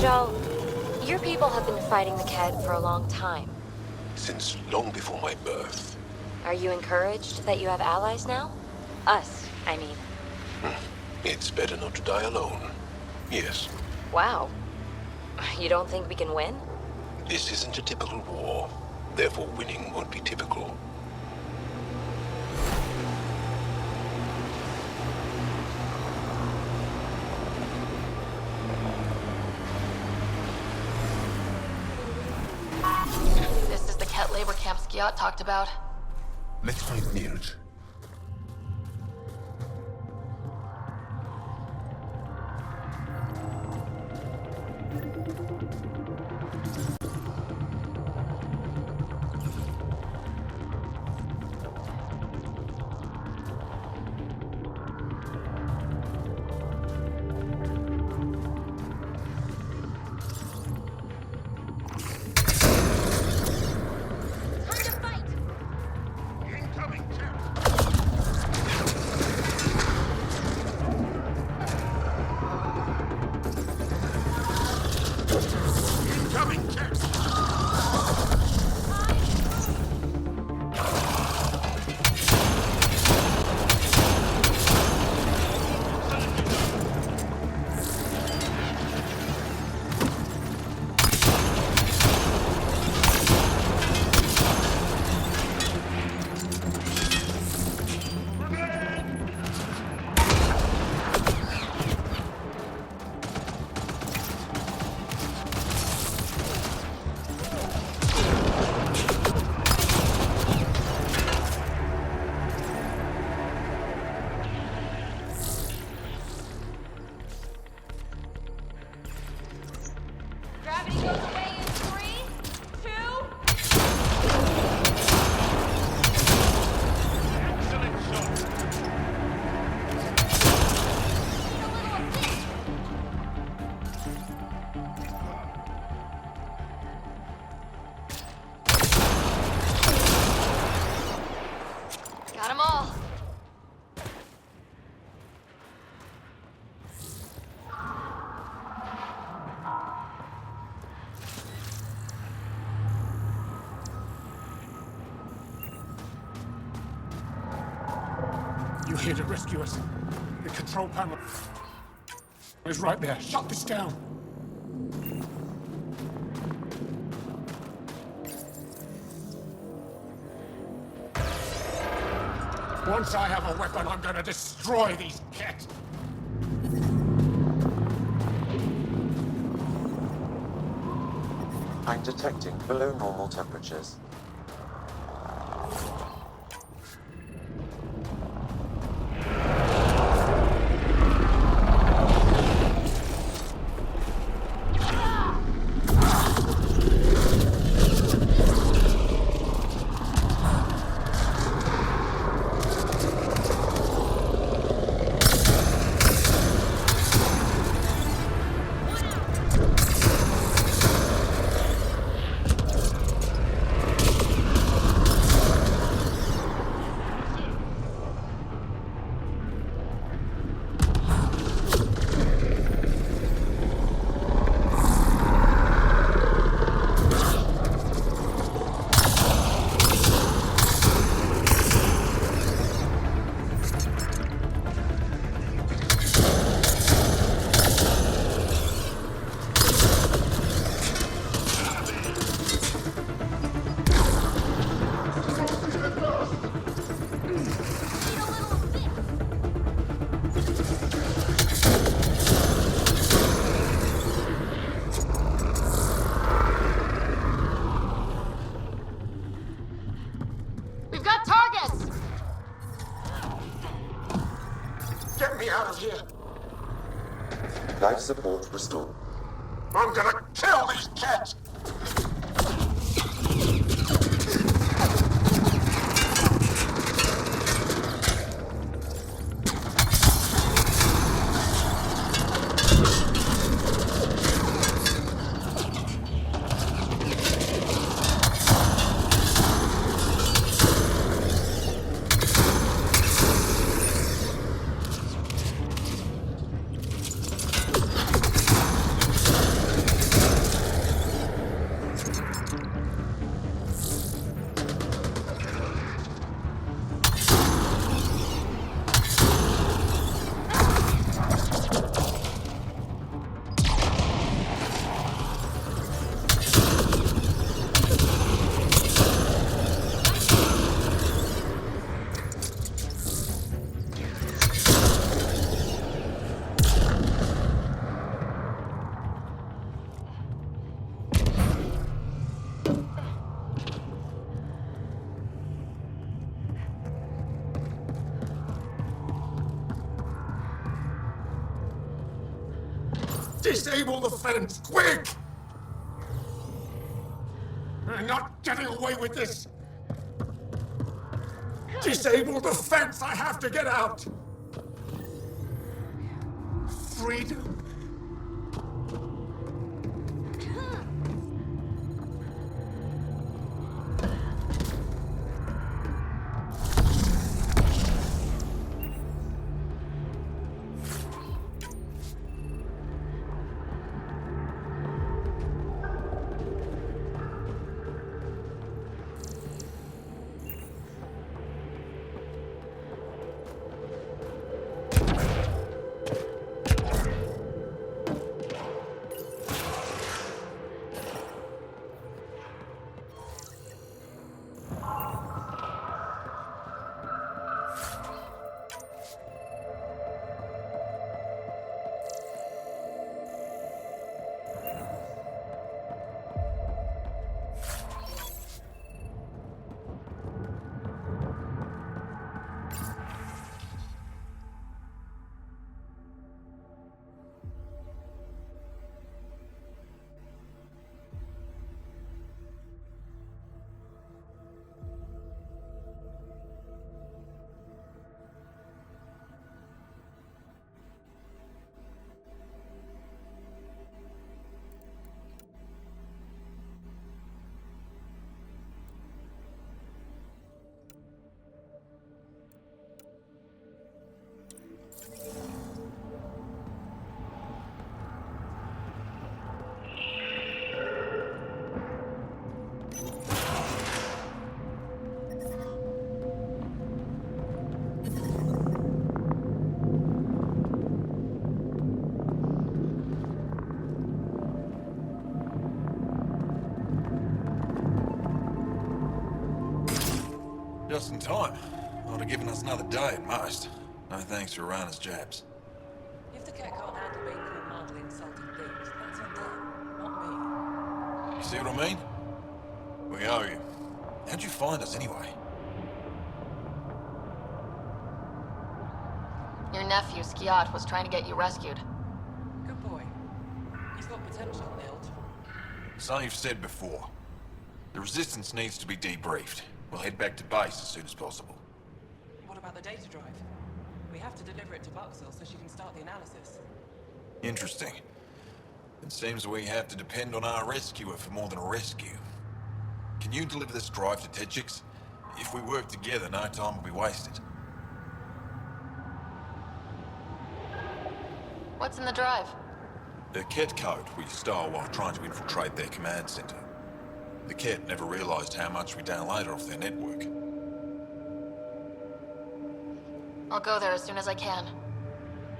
Joel, your people have been fighting the Ked for a long time. Since long before my birth. Are you encouraged that you have allies now? Us, I mean. It's better not to die alone. Yes. Wow. You don't think we can win? This isn't a typical war. Therefore, winning won't be typical. This is the Ket labor camp Skiat talked about. Let's find Nirj. Incoming, Terror! You're here to rescue us. The control panel is right there. Shut this down. Once I have a weapon, I'm gonna destroy these cats. I'm detecting below normal temperatures. We've got targets! Get me out of here. Life support restored. I'm gonna kill these cats. Disable the fence, quick! I'm not getting away with this! Disable the fence, I have to get out! Freedom? Just in time. Would have given us another day at most. No thanks to Rana's jabs. If the cat can't handle being called mildly insulting things, that's on them, not me. You see what I mean? We owe you. How'd you find us anyway? Your nephew, Skiat, was trying to get you rescued. Good boy. He's got potential, Hilt. Something you've said before. The Resistance needs to be debriefed. We'll head back to base as soon as possible. What about the data drive? We have to deliver it to Buxel so she can start the analysis. Interesting. It seems we have to depend on our rescuer for more than a rescue. Can you deliver this drive to Tetchix? If we work together, no time will be wasted. What's in the drive? The Ket code we stole while trying to infiltrate their command center. The Ket never realized how much we downloaded off their network. I'll go there as soon as I can.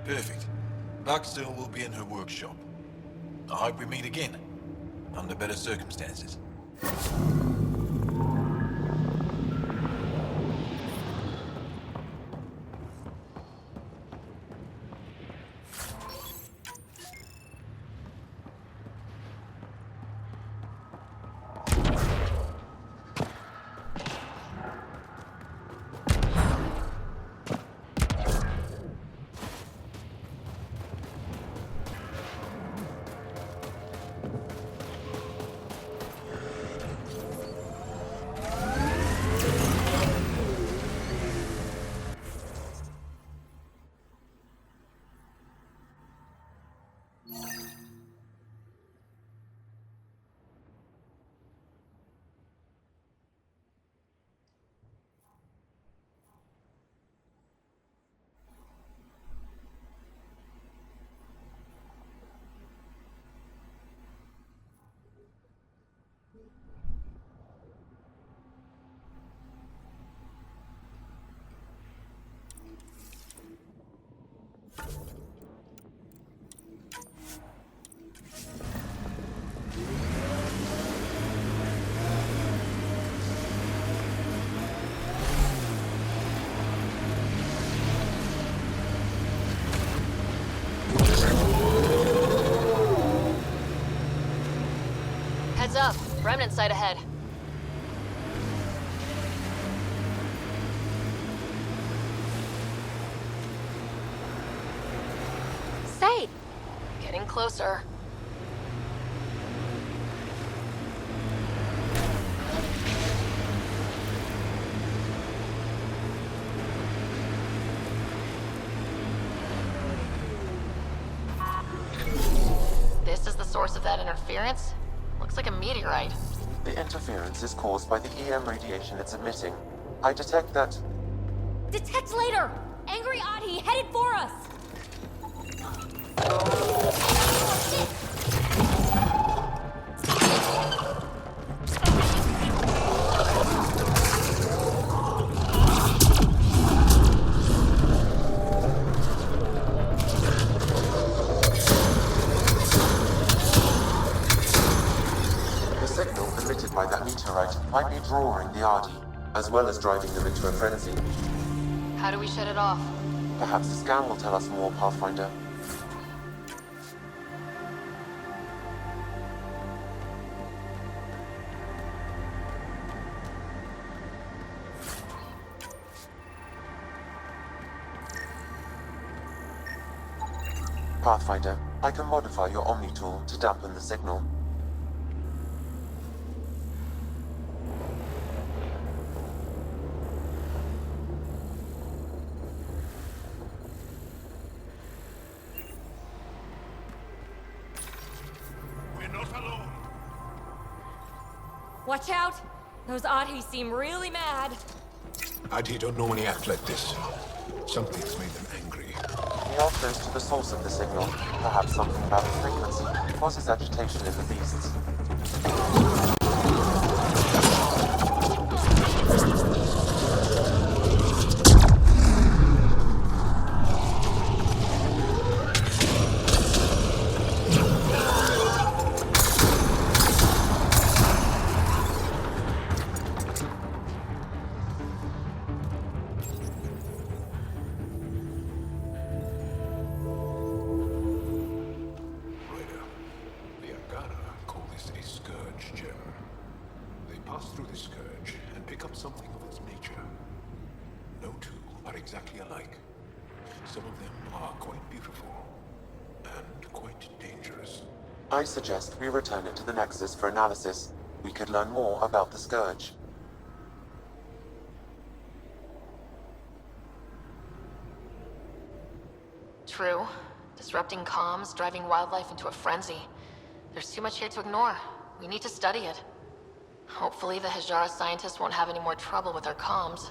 Perfect. Buxel will be in her workshop. I hope we meet again, under better circumstances. Heads up. Remnant site ahead. Say! Getting closer. This is the source of that interference? Looks like a meteorite. The interference is caused by the EM radiation it's emitting. I detect that... Detect later! Angry Audie headed for us! The signal emitted by that meteorite might be drawing the Ardi, as well as driving them into a frenzy. How do we shut it off? Perhaps the scan will tell us more, Pathfinder. Pathfinder, I can modify your Omni tool to dampen the signal. We're not alone. Watch out! Those Audis seem really mad. Adi don't normally act like this. Something's made them angry. We are close to the source of the signal. Perhaps something about the frequency causes agitation in the beasts. pass through the scourge and pick up something of its nature. No two are exactly alike. Some of them are quite beautiful and quite dangerous. I suggest we return it to the Nexus for analysis. We could learn more about the Scourge. True. Disrupting comms, driving wildlife into a frenzy. There's too much here to ignore. We need to study it. Hopefully the Hijara scientists won't have any more trouble with our comms.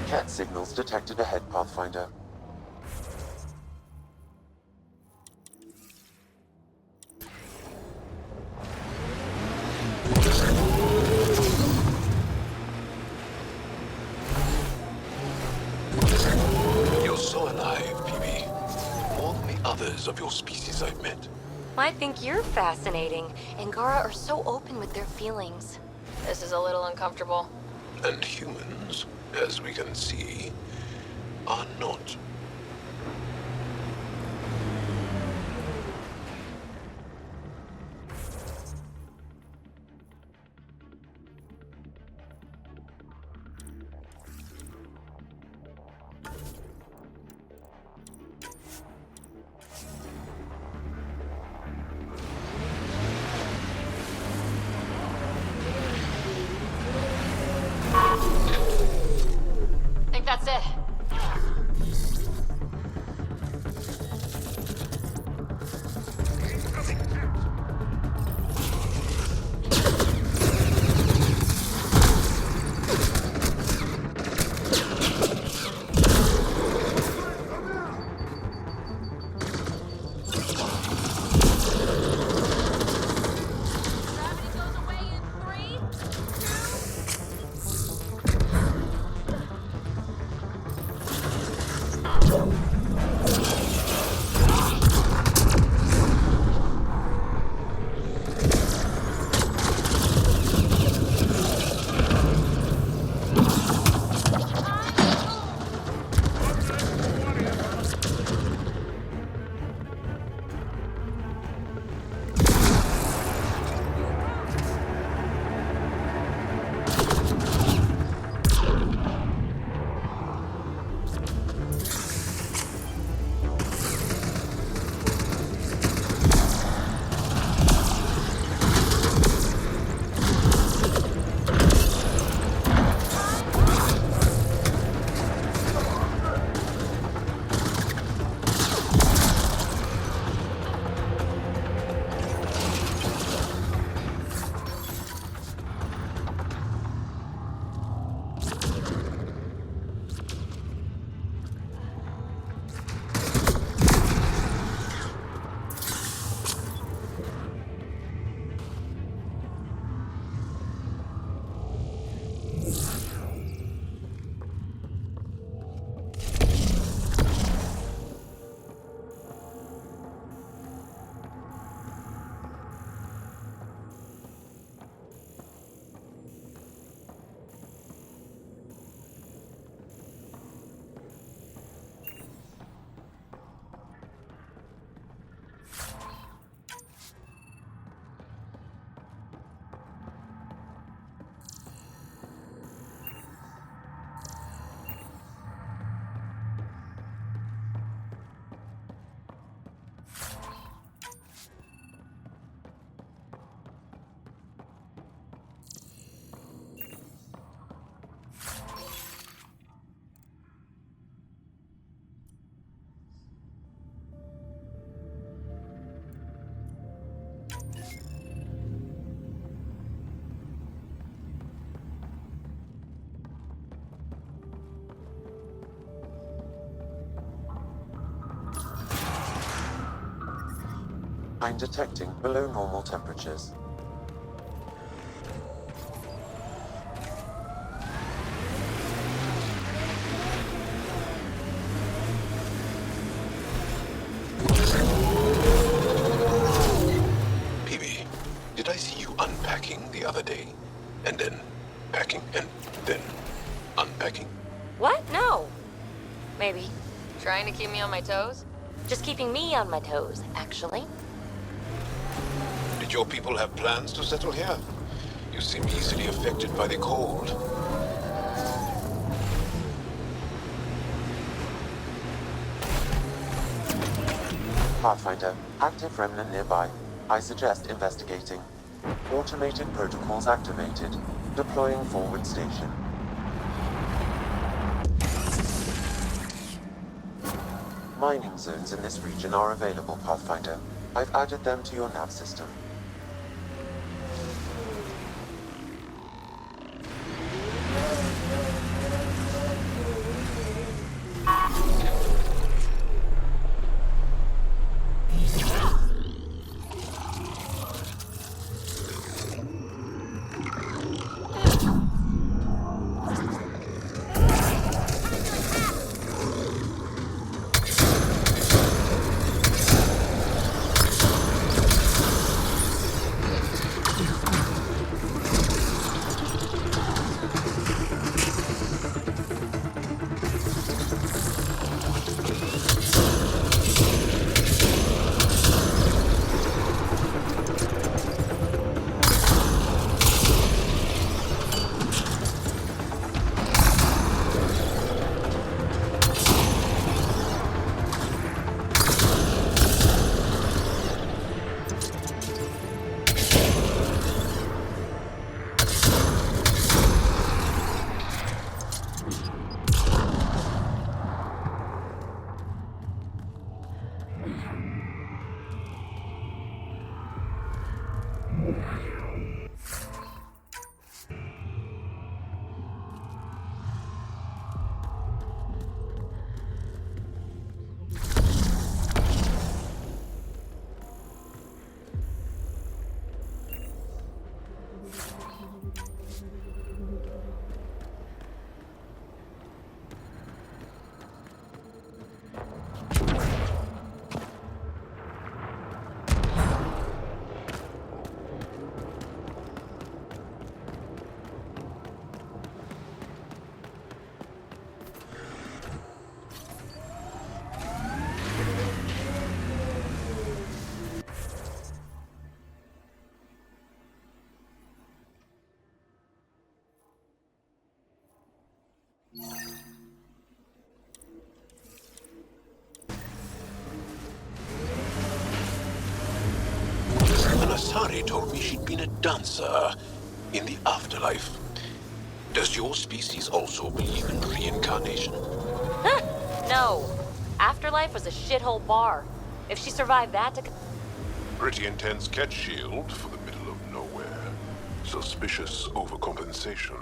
Cat signals detected ahead, Pathfinder. You're so alive, PB. More than the others of your species I've met. I think you're fascinating. Angara are so open with their feelings. This is a little uncomfortable. And humans, as we can see, are not. I think that's it. I'm detecting below normal temperatures. PB, did I see you unpacking the other day? And then packing and then unpacking? What? No. Maybe. Trying to keep me on my toes? Just keeping me on my toes, actually. Did your people have plans to settle here? You seem easily affected by the cold. Pathfinder, active remnant nearby. I suggest investigating. Automated protocols activated. Deploying forward station. Mining zones in this region are available, Pathfinder. I've added them to your nav system. Anasari told me she'd been a dancer in the afterlife. Does your species also believe in reincarnation? No. Afterlife was a shithole bar. If she survived that to... Pretty intense catch shield for the middle of nowhere. Suspicious overcompensation.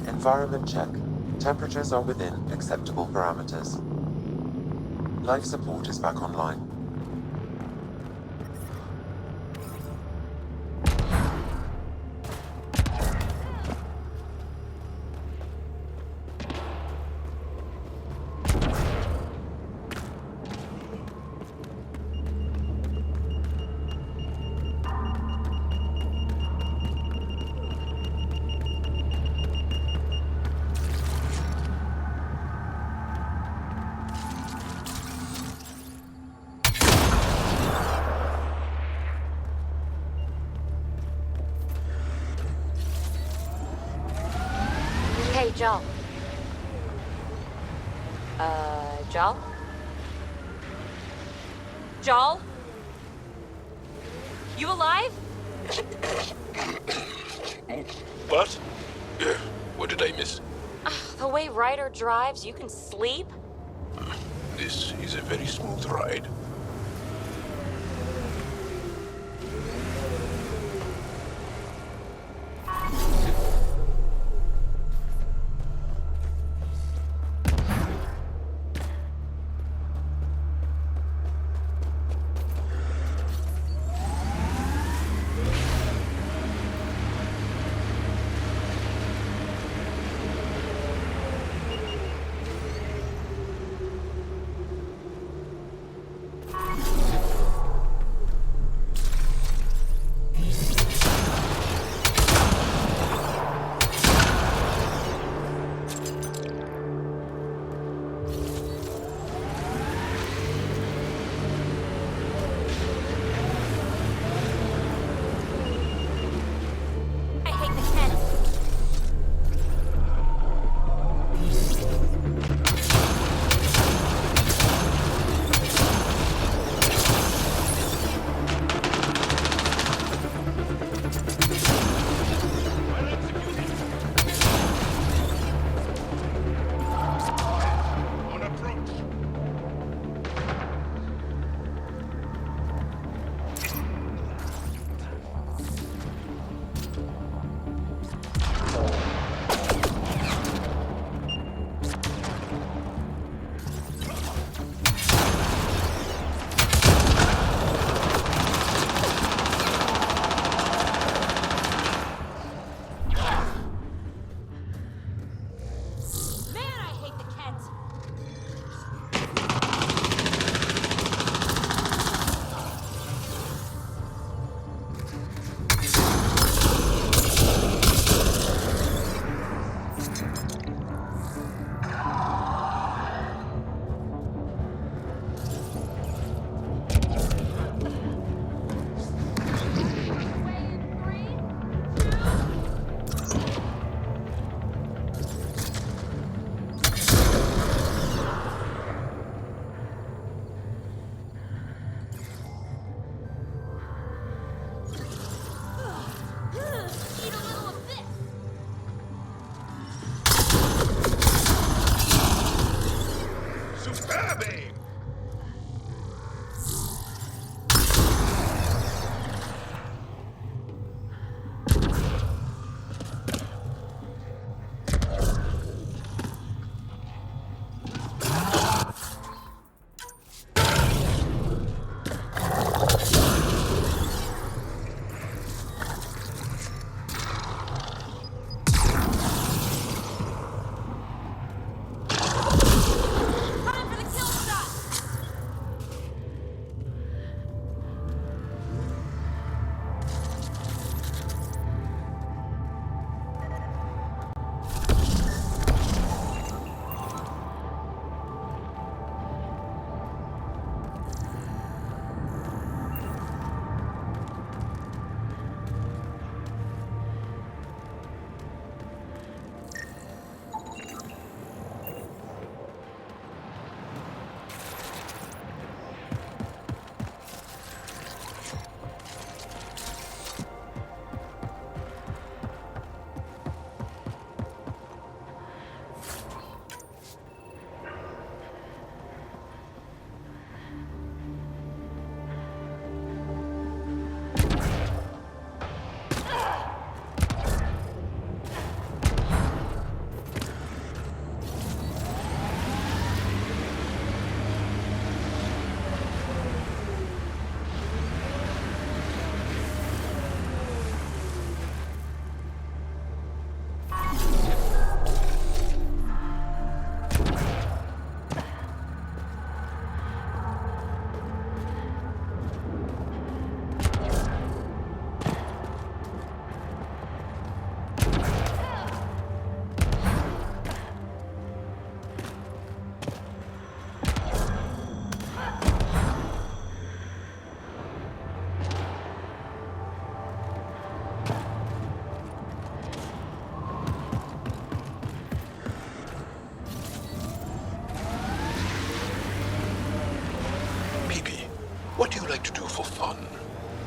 Environment check. Temperatures are within acceptable parameters. Life support is back online. Hey, Joel. Joel? Joel? You alive? What? What did I miss? The way Ryder drives, you can sleep? This is a very smooth ride.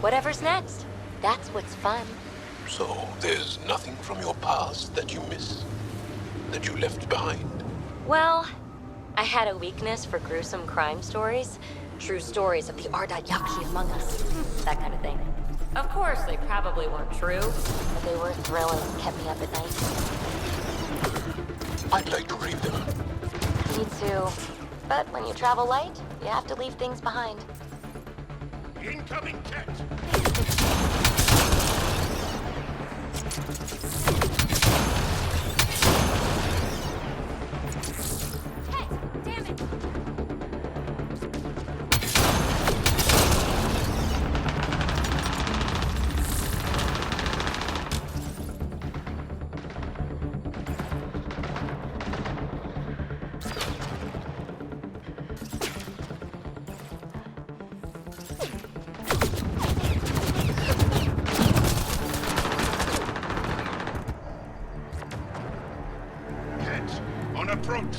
Whatever's next. That's what's fun. So, there's nothing from your past that you miss? That you left behind? Well, I had a weakness for gruesome crime stories. True stories of the Ardayaki among us. That kind of thing. Of course, they probably weren't true, but they were thrilling and kept me up at night. I'd like to read them. Me too. But when you travel light, you have to leave things behind. Incoming cat! Damn it! Cat, on approach!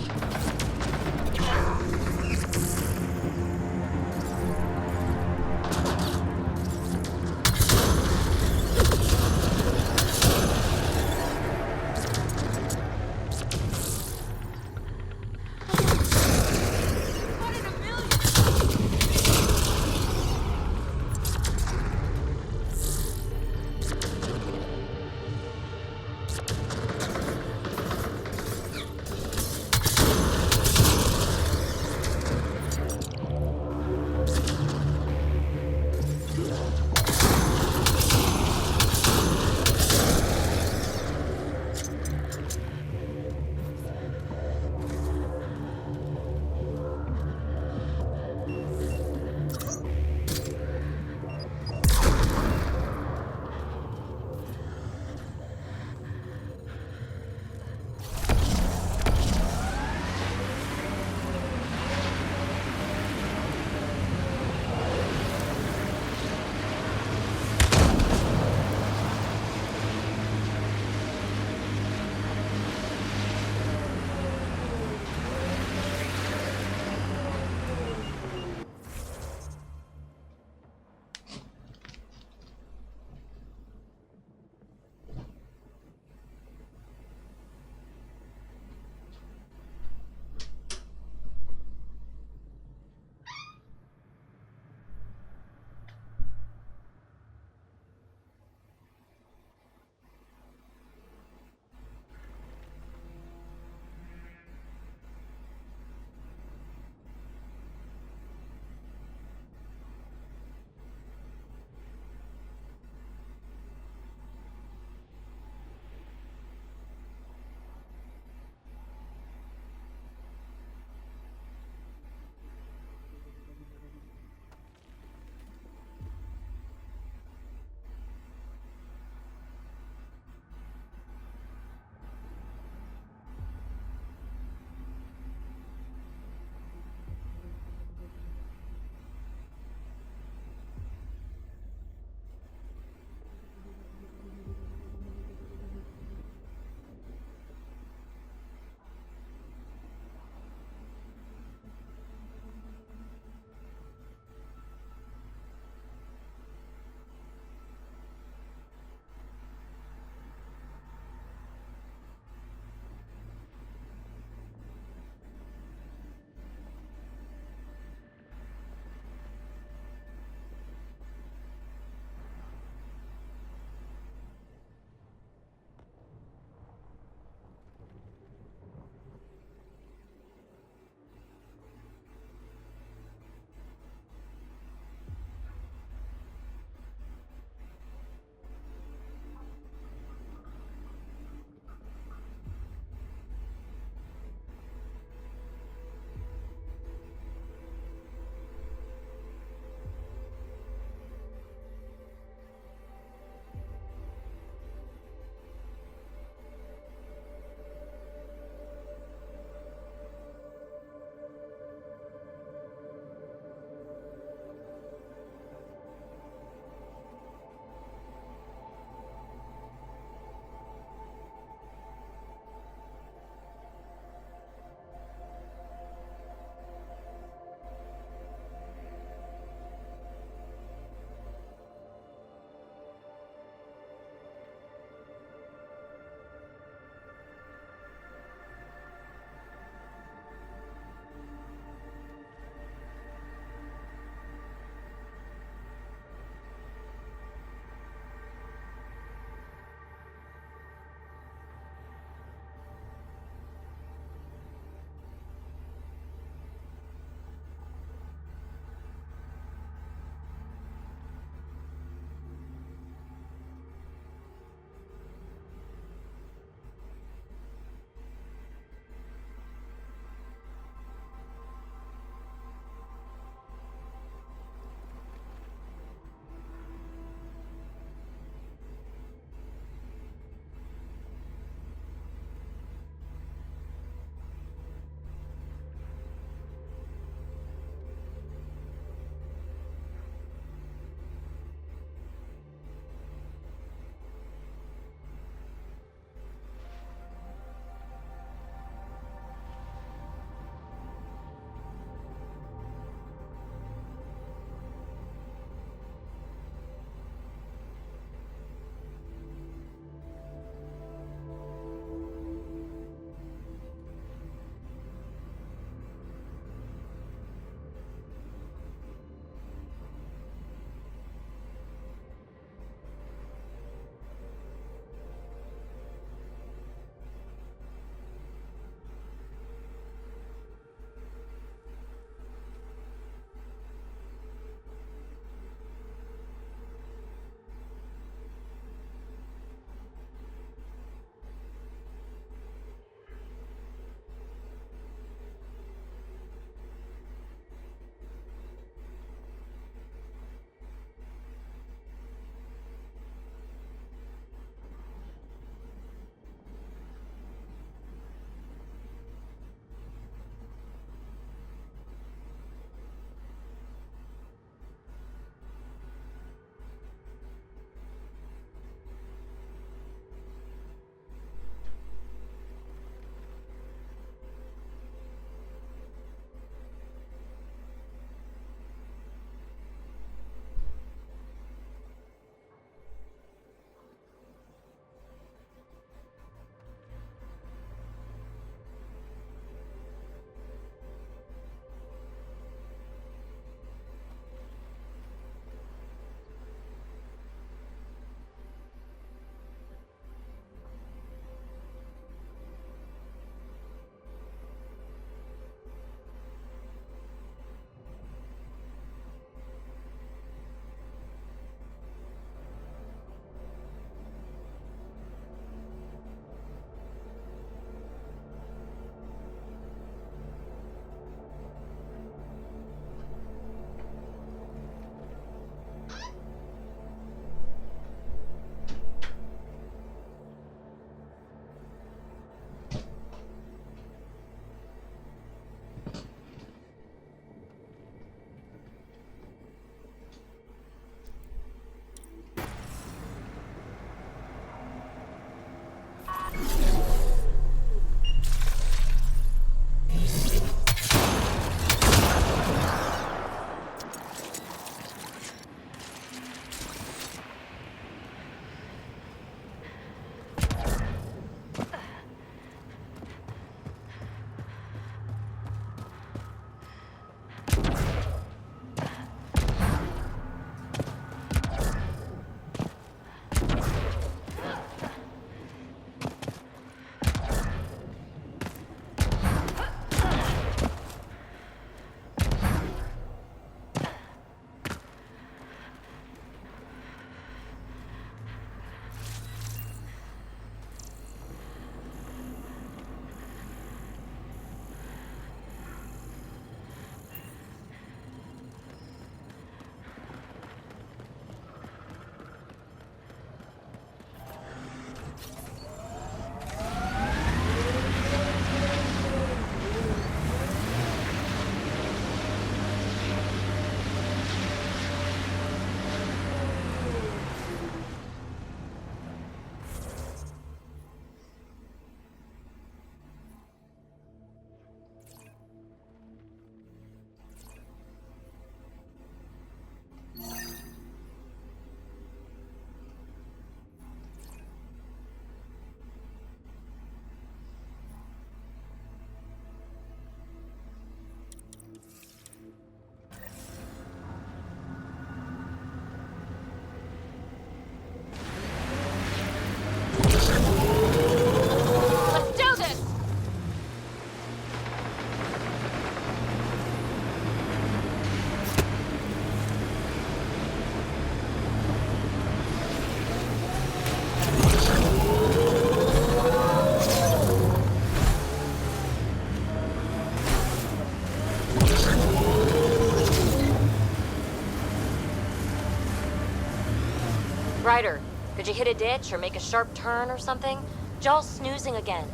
Ryder, could you hit a ditch or make a sharp turn or something? Jaw's snoozing again.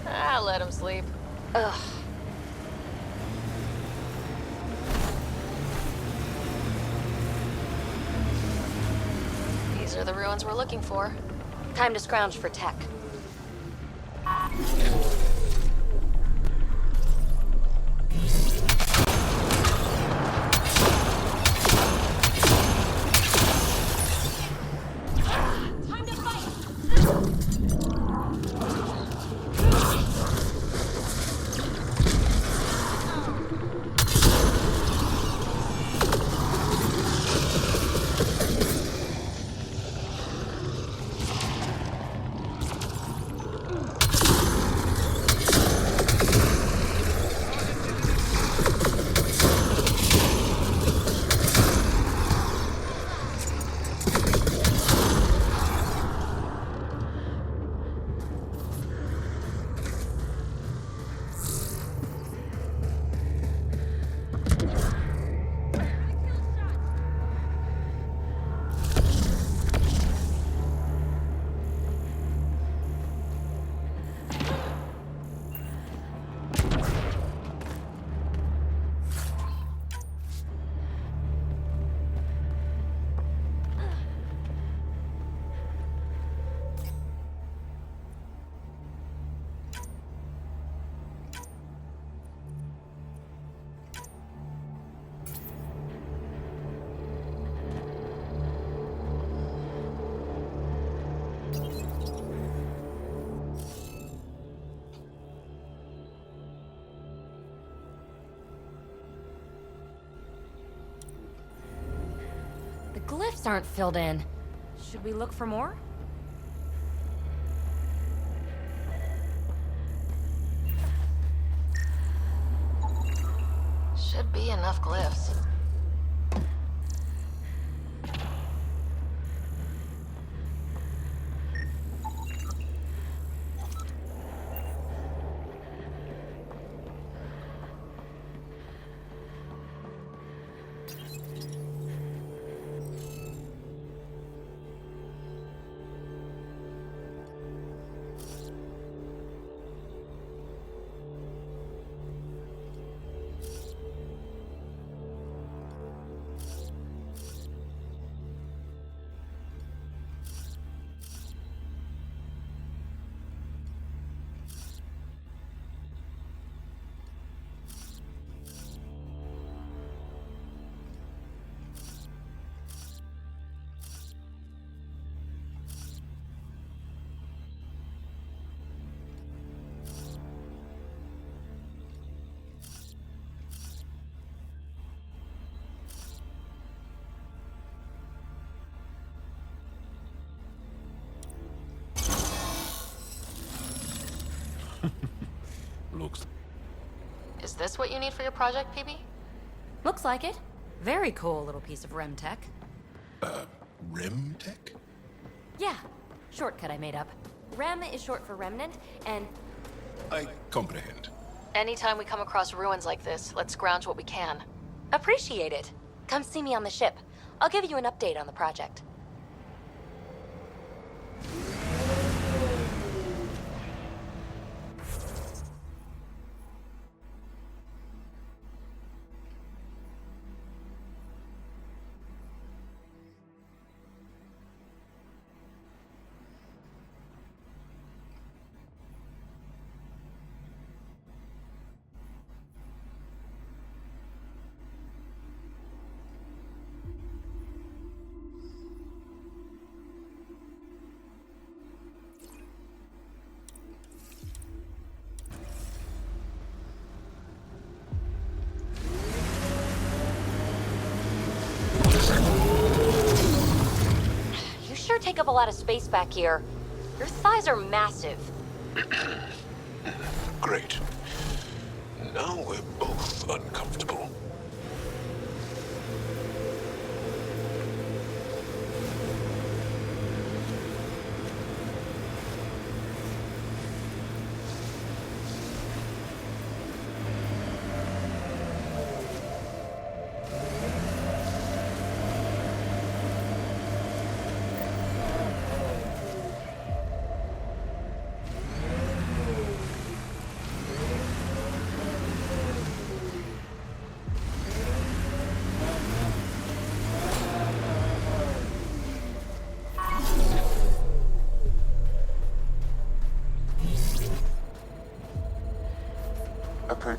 Ah, let him sleep. Ugh. These are the ruins we're looking for. Time to scrounge for tech. The glyphs aren't filled in. Should we look for more? Should be enough glyphs. Looks. Is this what you need for your project, PB? Looks like it. Very cool little piece of REM tech. Rem tech? Yeah, shortcut I made up. REM is short for remnant, and I comprehend. Anytime we come across ruins like this, let's scrounge what we can. appreciate it. Come see me on the ship. I'll give you an update on the project. You sure take up a lot of space back here. Your thighs are massive. Great. Now we're both uncomfortable.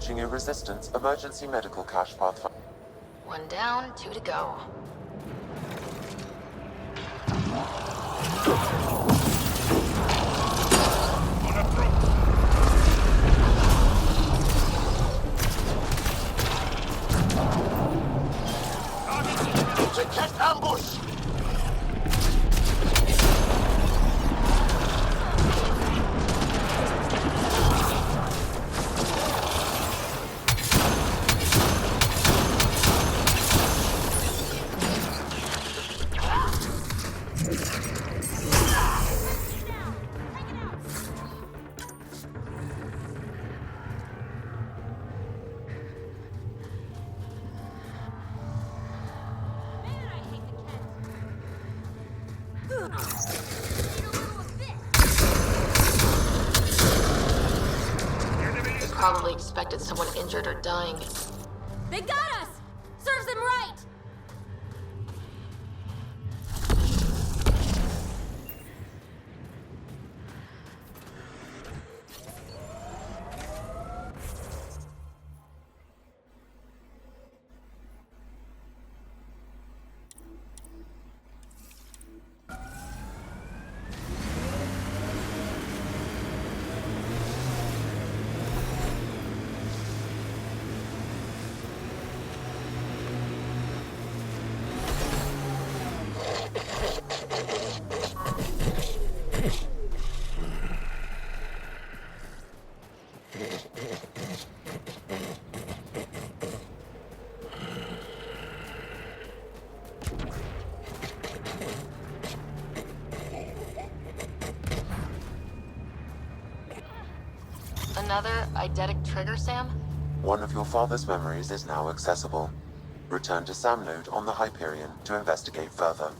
approaching a Resistance emergency medical cache pathfinder. One down, 2 to go. It's a cat ambush! Probably expected someone injured or dying. They got us! Serves them right! Another eidetic trigger, Sam? One of your father's memories is now accessible. Return to Sam Node on the Hyperion to investigate further.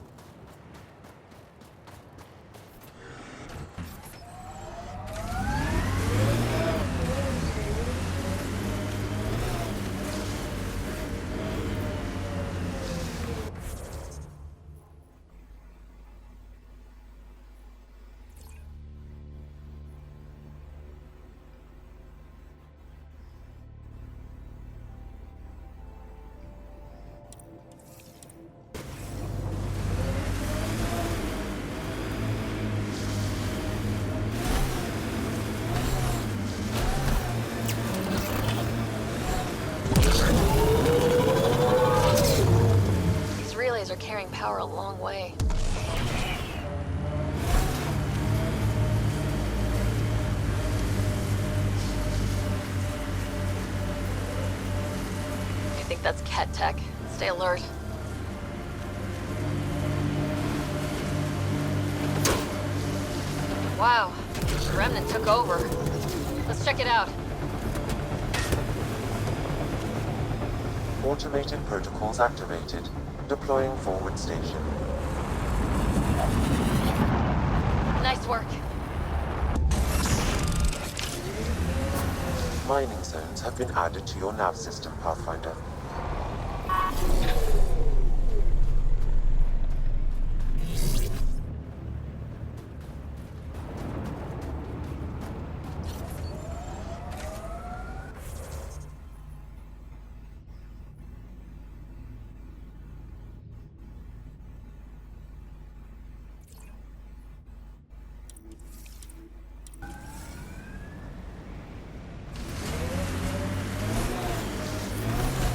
These relays are carrying power a long way. I think that's Ket tech. Stay alert. Wow, the Remnant took over. Let's check it out. Automated protocols activated. Deploying forward station. Nice work. Mining zones have been added to your nav system, Pathfinder.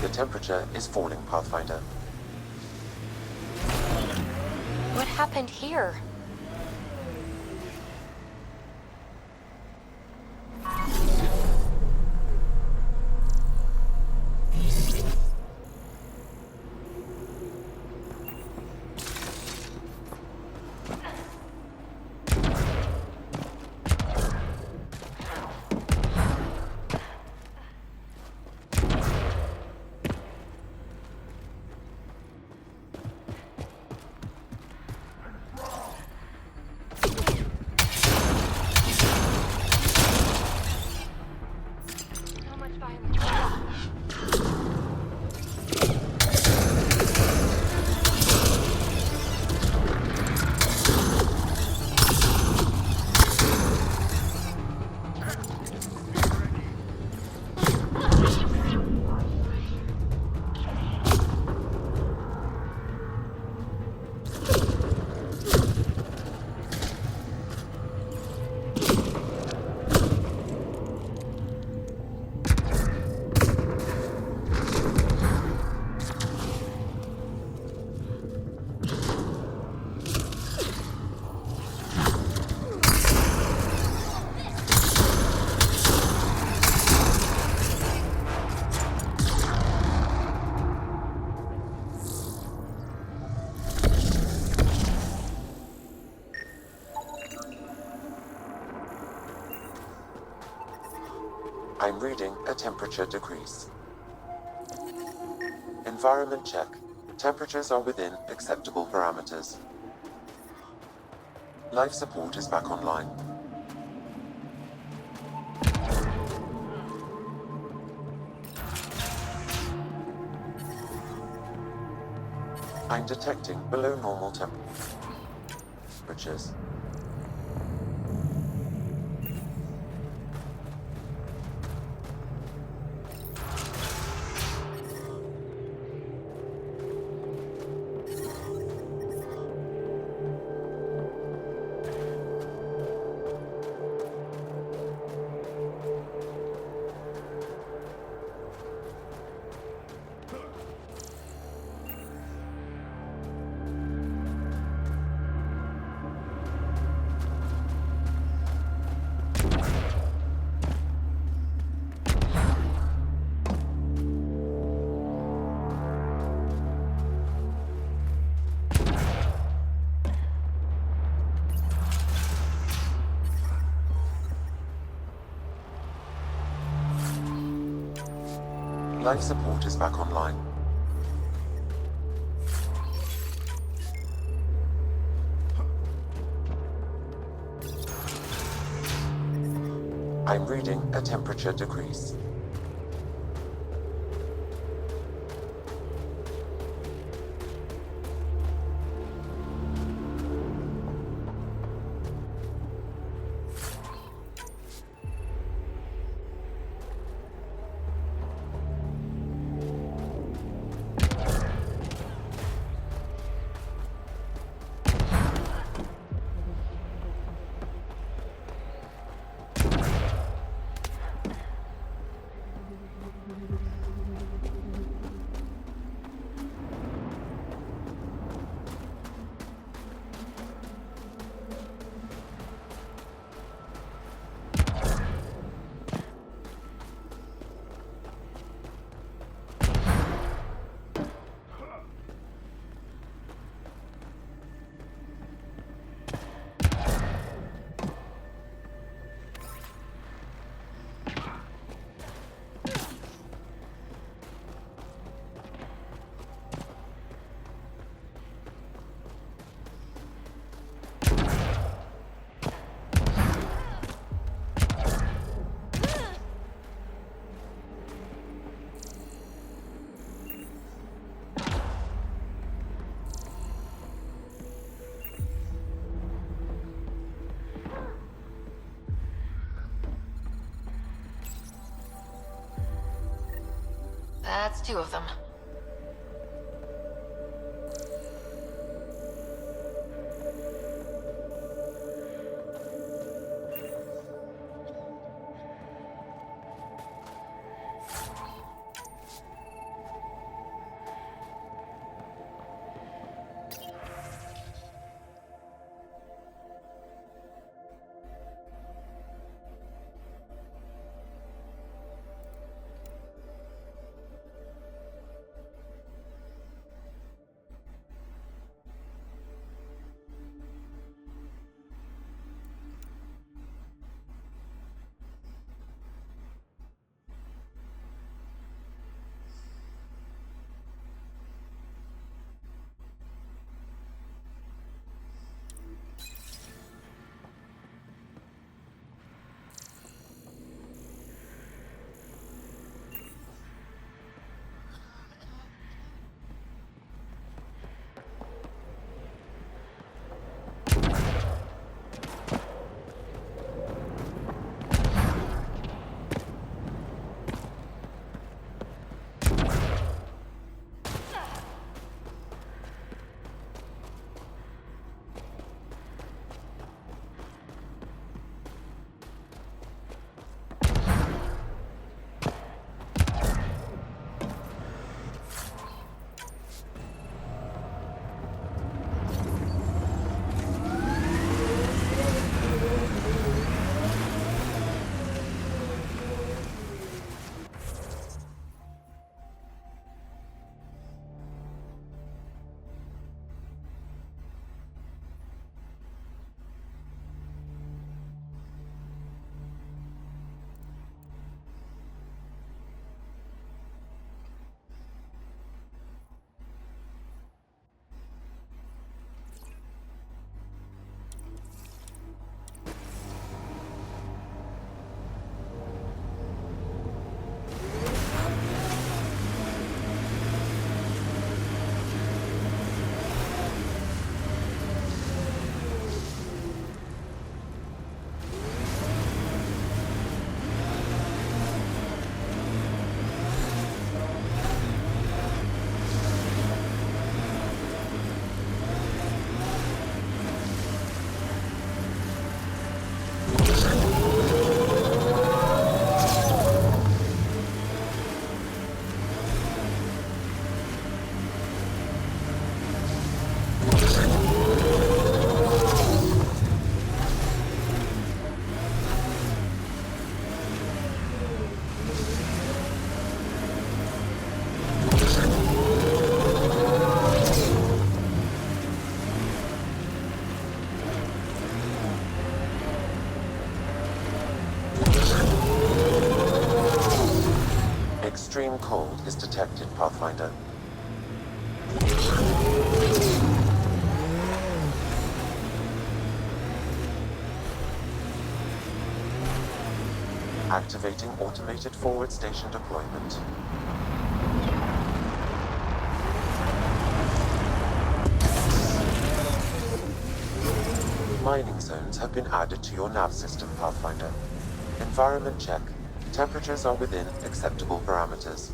The temperature is falling, Pathfinder. What happened here? I'm reading a temperature decrease. Environment check. Temperatures are within acceptable parameters. Life support is back online. I'm detecting below normal temperatures. Life support is back online. I'm reading a temperature decrease. That's two of them. Extreme cold is detected, Pathfinder. Activating automated forward station deployment. Mining zones have been added to your nav system, Pathfinder. Environment check. Temperatures are within acceptable parameters.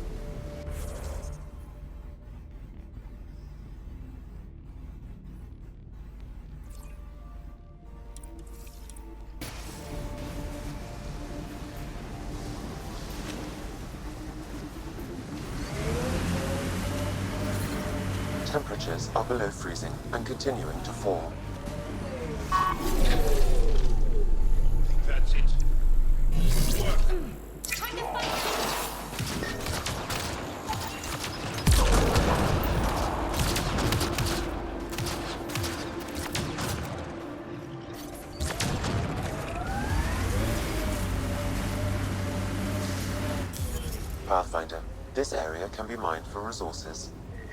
Temperatures are below freezing and continuing to fall. I think that's it. Work. Pathfinder, this area can be mined for resources.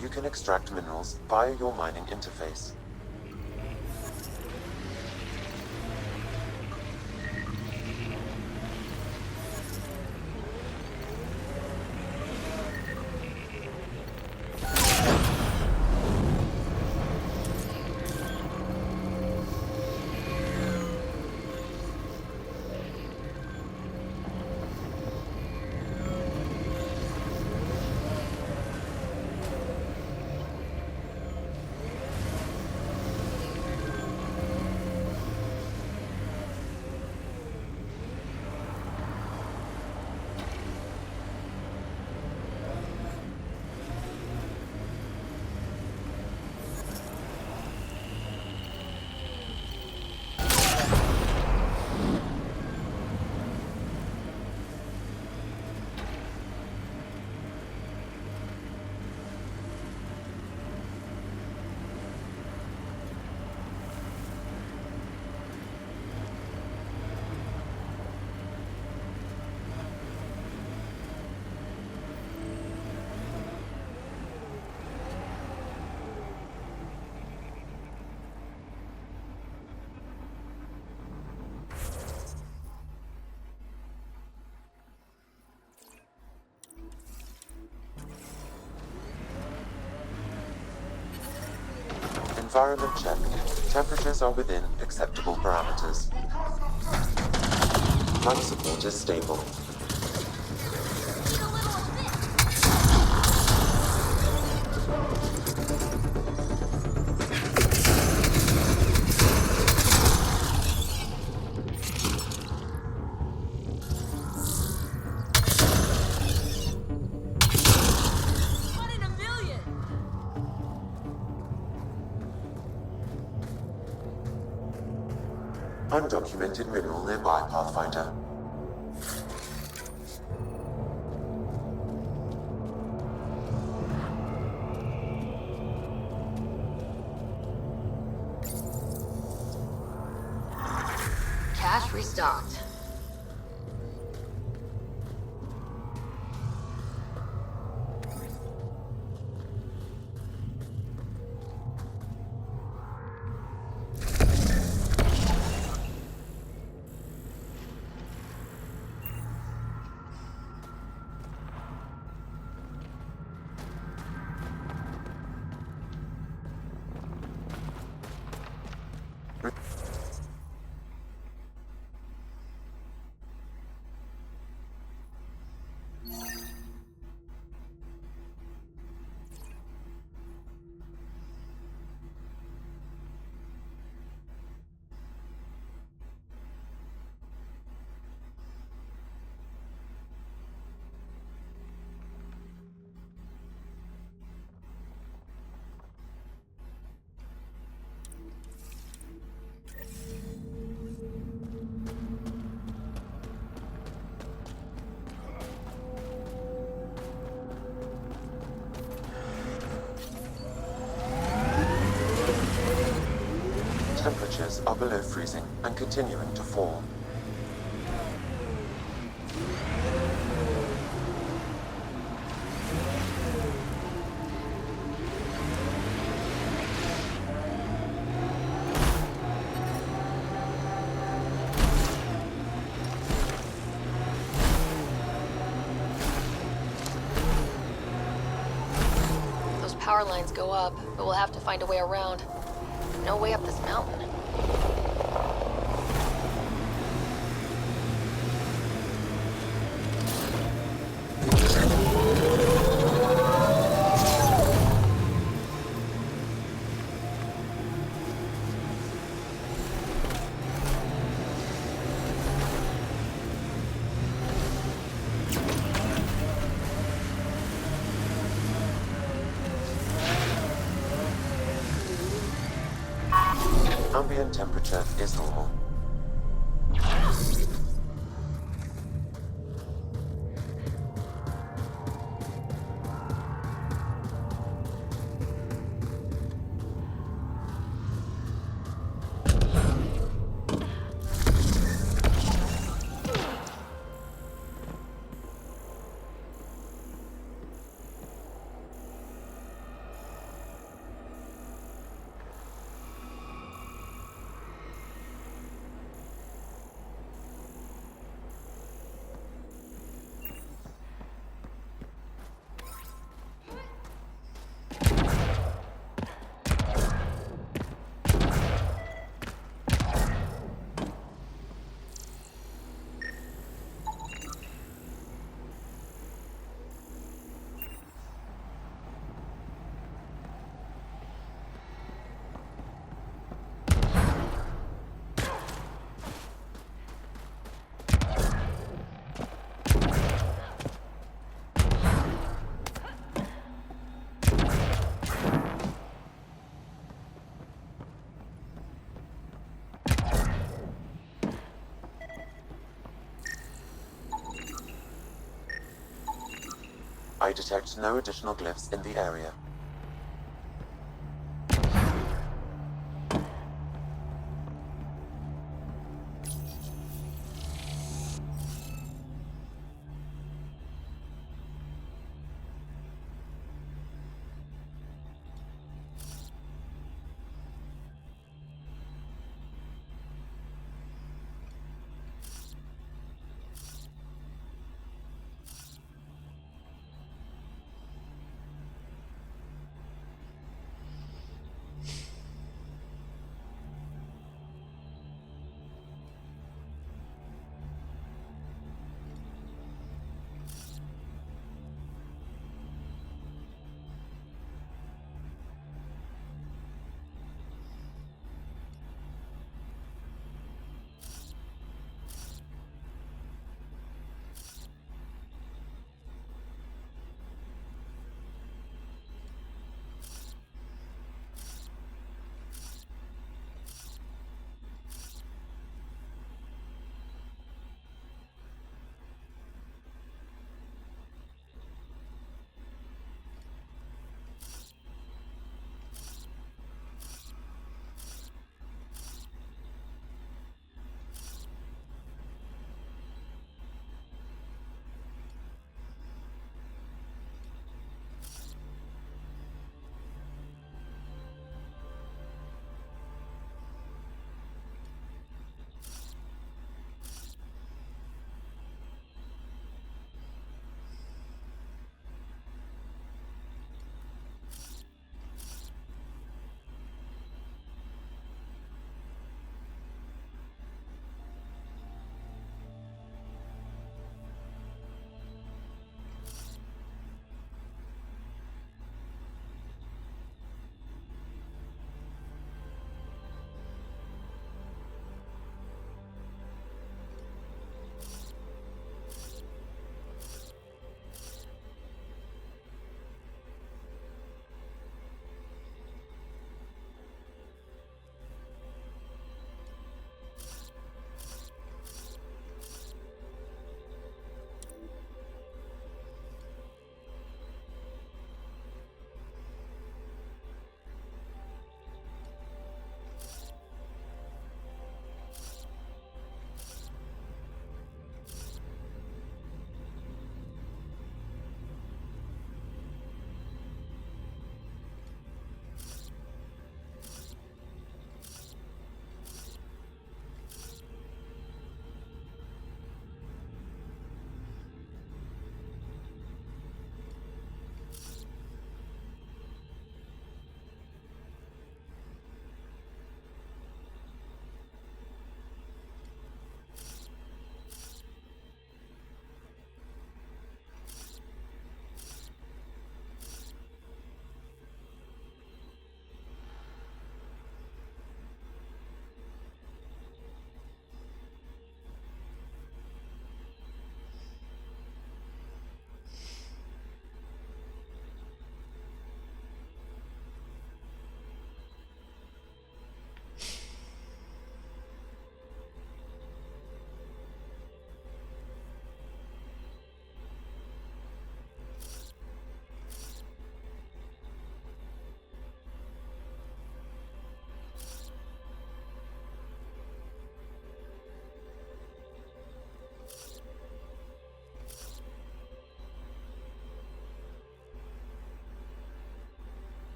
You can extract minerals via your mining interface. Environment check. Temperatures are within acceptable parameters. Life support is stable. Undocumented mineral nearby, Pathfinder. Cache restocked. Temperatures are below freezing and continuing to fall. power lines go up, but we'll have to find a way around. No way up this mountain. Ambient temperature is normal. I detect no additional glyphs in the area.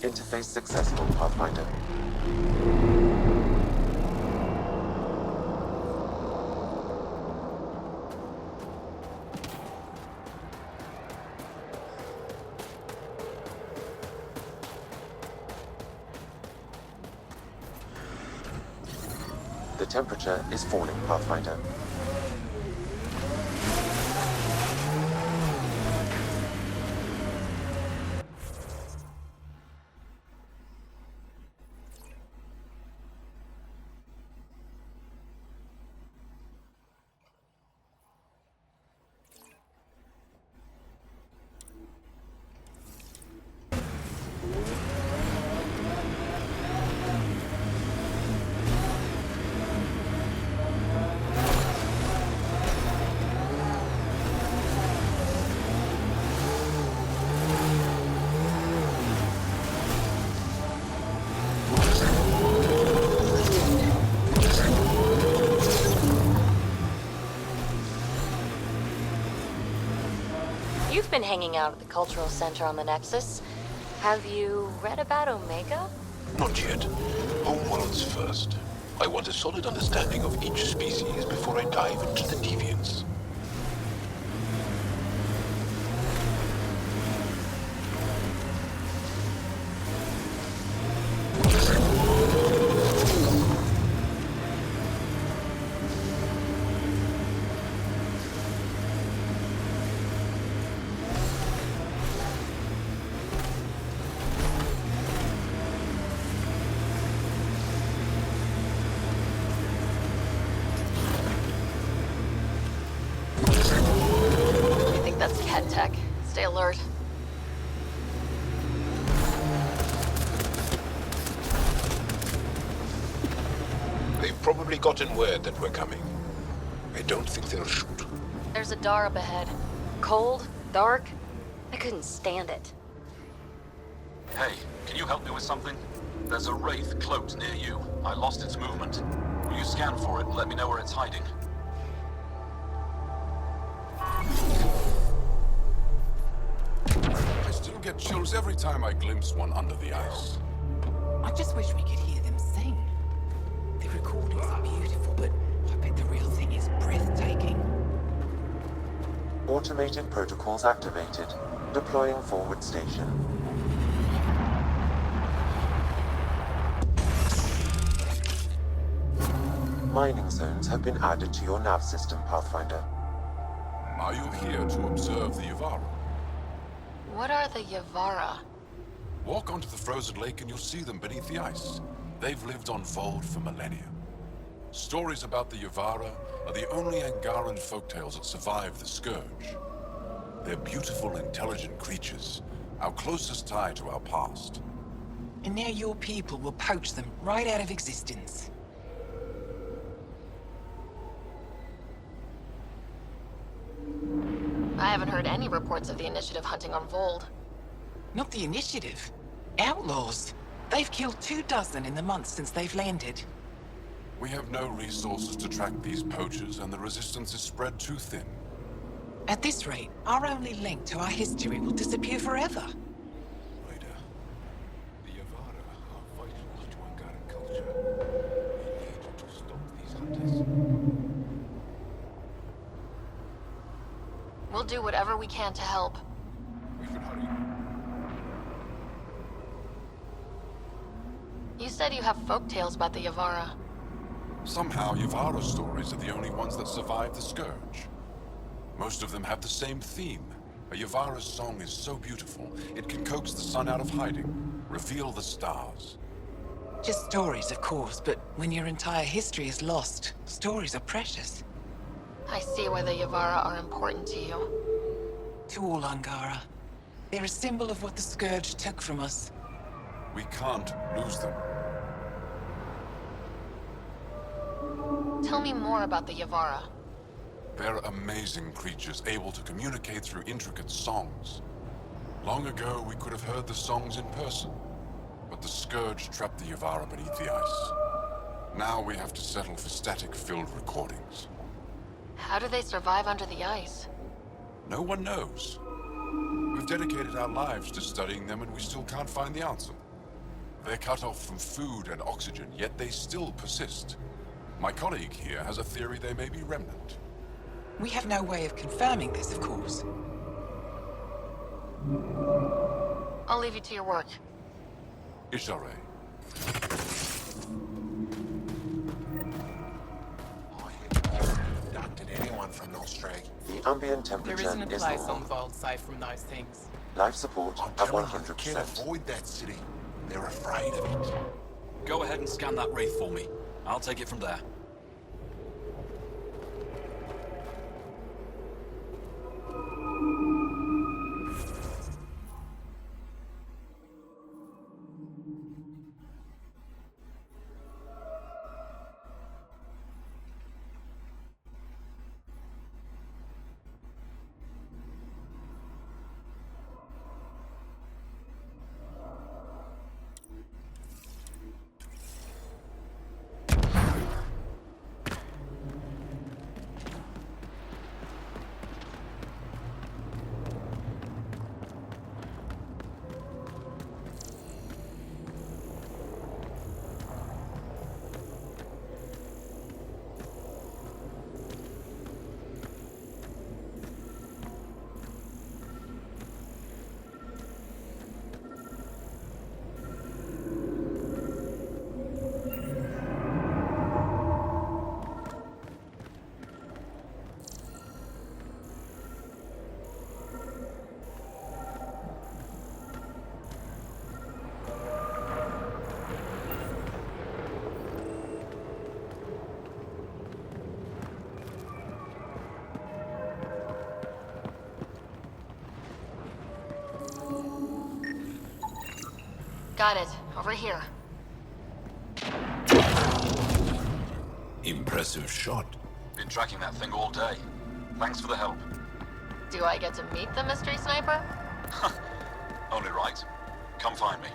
Interface successful, Pathfinder. The temperature is falling, Pathfinder. You've been hanging out at the Cultural Center on the Nexus. Have you read about Omega? Not yet. Homeworlds first. I want a solid understanding of each species before I dive into the deviants. That's Cat Tech. Stay alert. They've probably gotten word that we're coming. I don't think they'll shoot. There's a door up ahead. Cold, dark. I couldn't stand it. Hey, can you help me with something? There's a wraith cloaked near you. I lost its movement. Will you scan for it and let me know where it's hiding? I still get chills every time I glimpse one under the ice. I just wish we could hear them sing. The recordings are beautiful, but I bet the real thing is breathtaking. Automated protocols activated. Deploying forward station. Mining zones have been added to your nav system, Pathfinder. Are you here to observe the Yavara? What are the Yavara? Walk onto the frozen lake and you'll see them beneath the ice. They've lived on Vold for millennia. Stories about the Yavara are the only Angaran folktales that survive the Scourge. They're beautiful, intelligent creatures, our closest tie to our past. And now your people will poach them right out of existence. I haven't heard any reports of the Initiative hunting on Vold. Not the Initiative. Outlaws. They've killed 24 in the months since they've landed. We have no resources to track these poachers, and the resistance is spread too thin. At this rate, our only link to our history will disappear forever. The Yavara are vital to Angaran culture. We need to stop these hunters. We'll do whatever we can to help. We should hurry. You said you have folktales about the Yavara. Somehow, Yavara stories are the only ones that survive the Scourge. Most of them have the same theme. A Yavara's song is so beautiful, it can coax the sun out of hiding, reveal the stars. Just stories, of course, but when your entire history is lost, stories are precious. I see why the Yavara are important to you. To all Angara. They're a symbol of what the Scourge took from us. We can't lose them. Tell me more about the Yavara. They're amazing creatures, able to communicate through intricate songs. Long ago, we could have heard the songs in person, but the Scourge trapped the Yavara beneath the ice. Now we have to settle for static-filled recordings. How do they survive under the ice? No one knows. We've dedicated our lives to studying them, and we still can't find the answer. They're cut off from food and oxygen, yet they still persist. My colleague here has a theory they may be remnant. We have no way of confirming this, of course. I'll leave you to your work. S.L.E. Abducted anyone from Nostrag. The ambient temperature There isn't a is place normal. on Vault safe from those things. Life support I'm at telling you, you can't 100%. avoid that city. They're afraid of it. Go ahead and scan that wraith for me. I'll take it from there. Got it. Over here. Impressive shot. Been tracking that thing all day. Thanks for the help. Do I get to meet the mystery sniper? Only right. Come find me.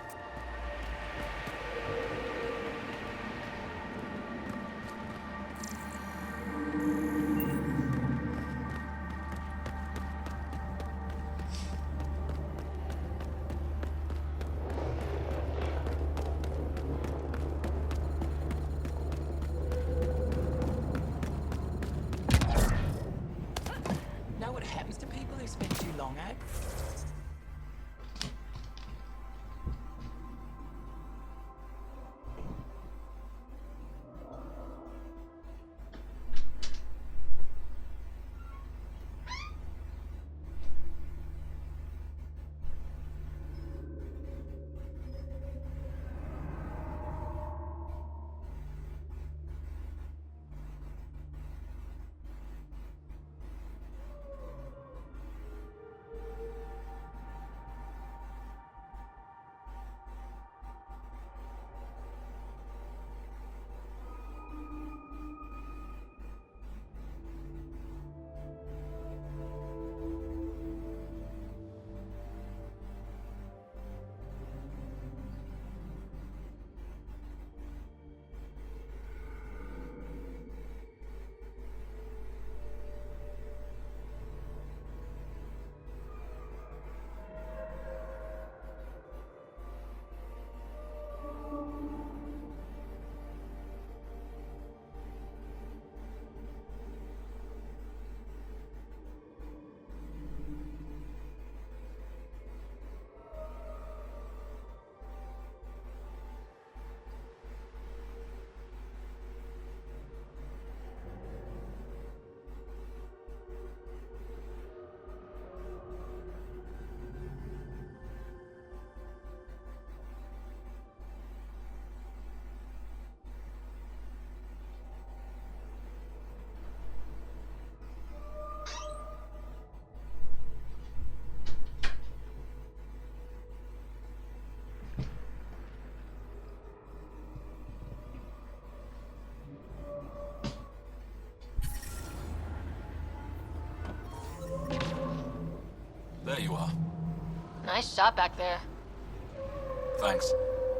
Know what happens to people who spend too long out? There you are. Nice shot back there. Thanks.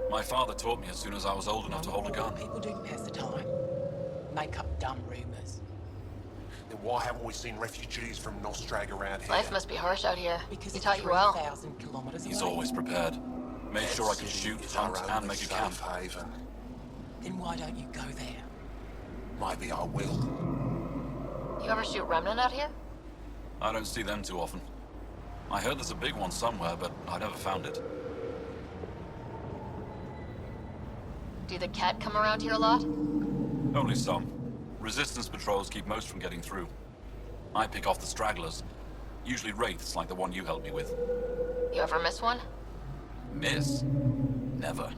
My father taught me as soon as I was old enough to hold a gun. People do to pass the time. Make up dumb rumors. Then why haven't we seen refugees from Nostrag around here? Life must be harsh out here. Because He it's taught you well. 3,000 kilometers He's away. always prepared. Made sure I could shoot, hunt, and make a camp. Haven. Then why don't you go there? Maybe I will. You ever shoot Remnant out here? I don't see them too often. I heard there's a big one somewhere, but I never found it. Do the Cat come around here a lot? Only some. Resistance patrols keep most from getting through. I pick off the stragglers. Usually wraiths like the one you helped me with. You ever miss one? Miss? Never.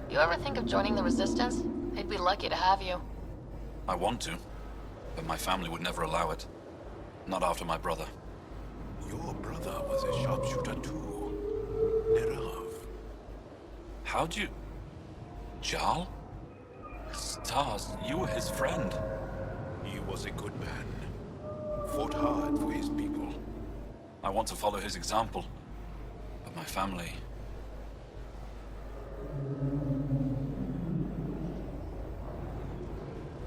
You ever think of joining the Resistance? They'd be lucky to have you. I want to, but my family would never allow it. Not after my brother. Your brother was a sharpshooter too. Nerav. How'd you... Jarl? Stars, you were his friend. He was a good man. Fought hard for his people. I want to follow his example. But my family...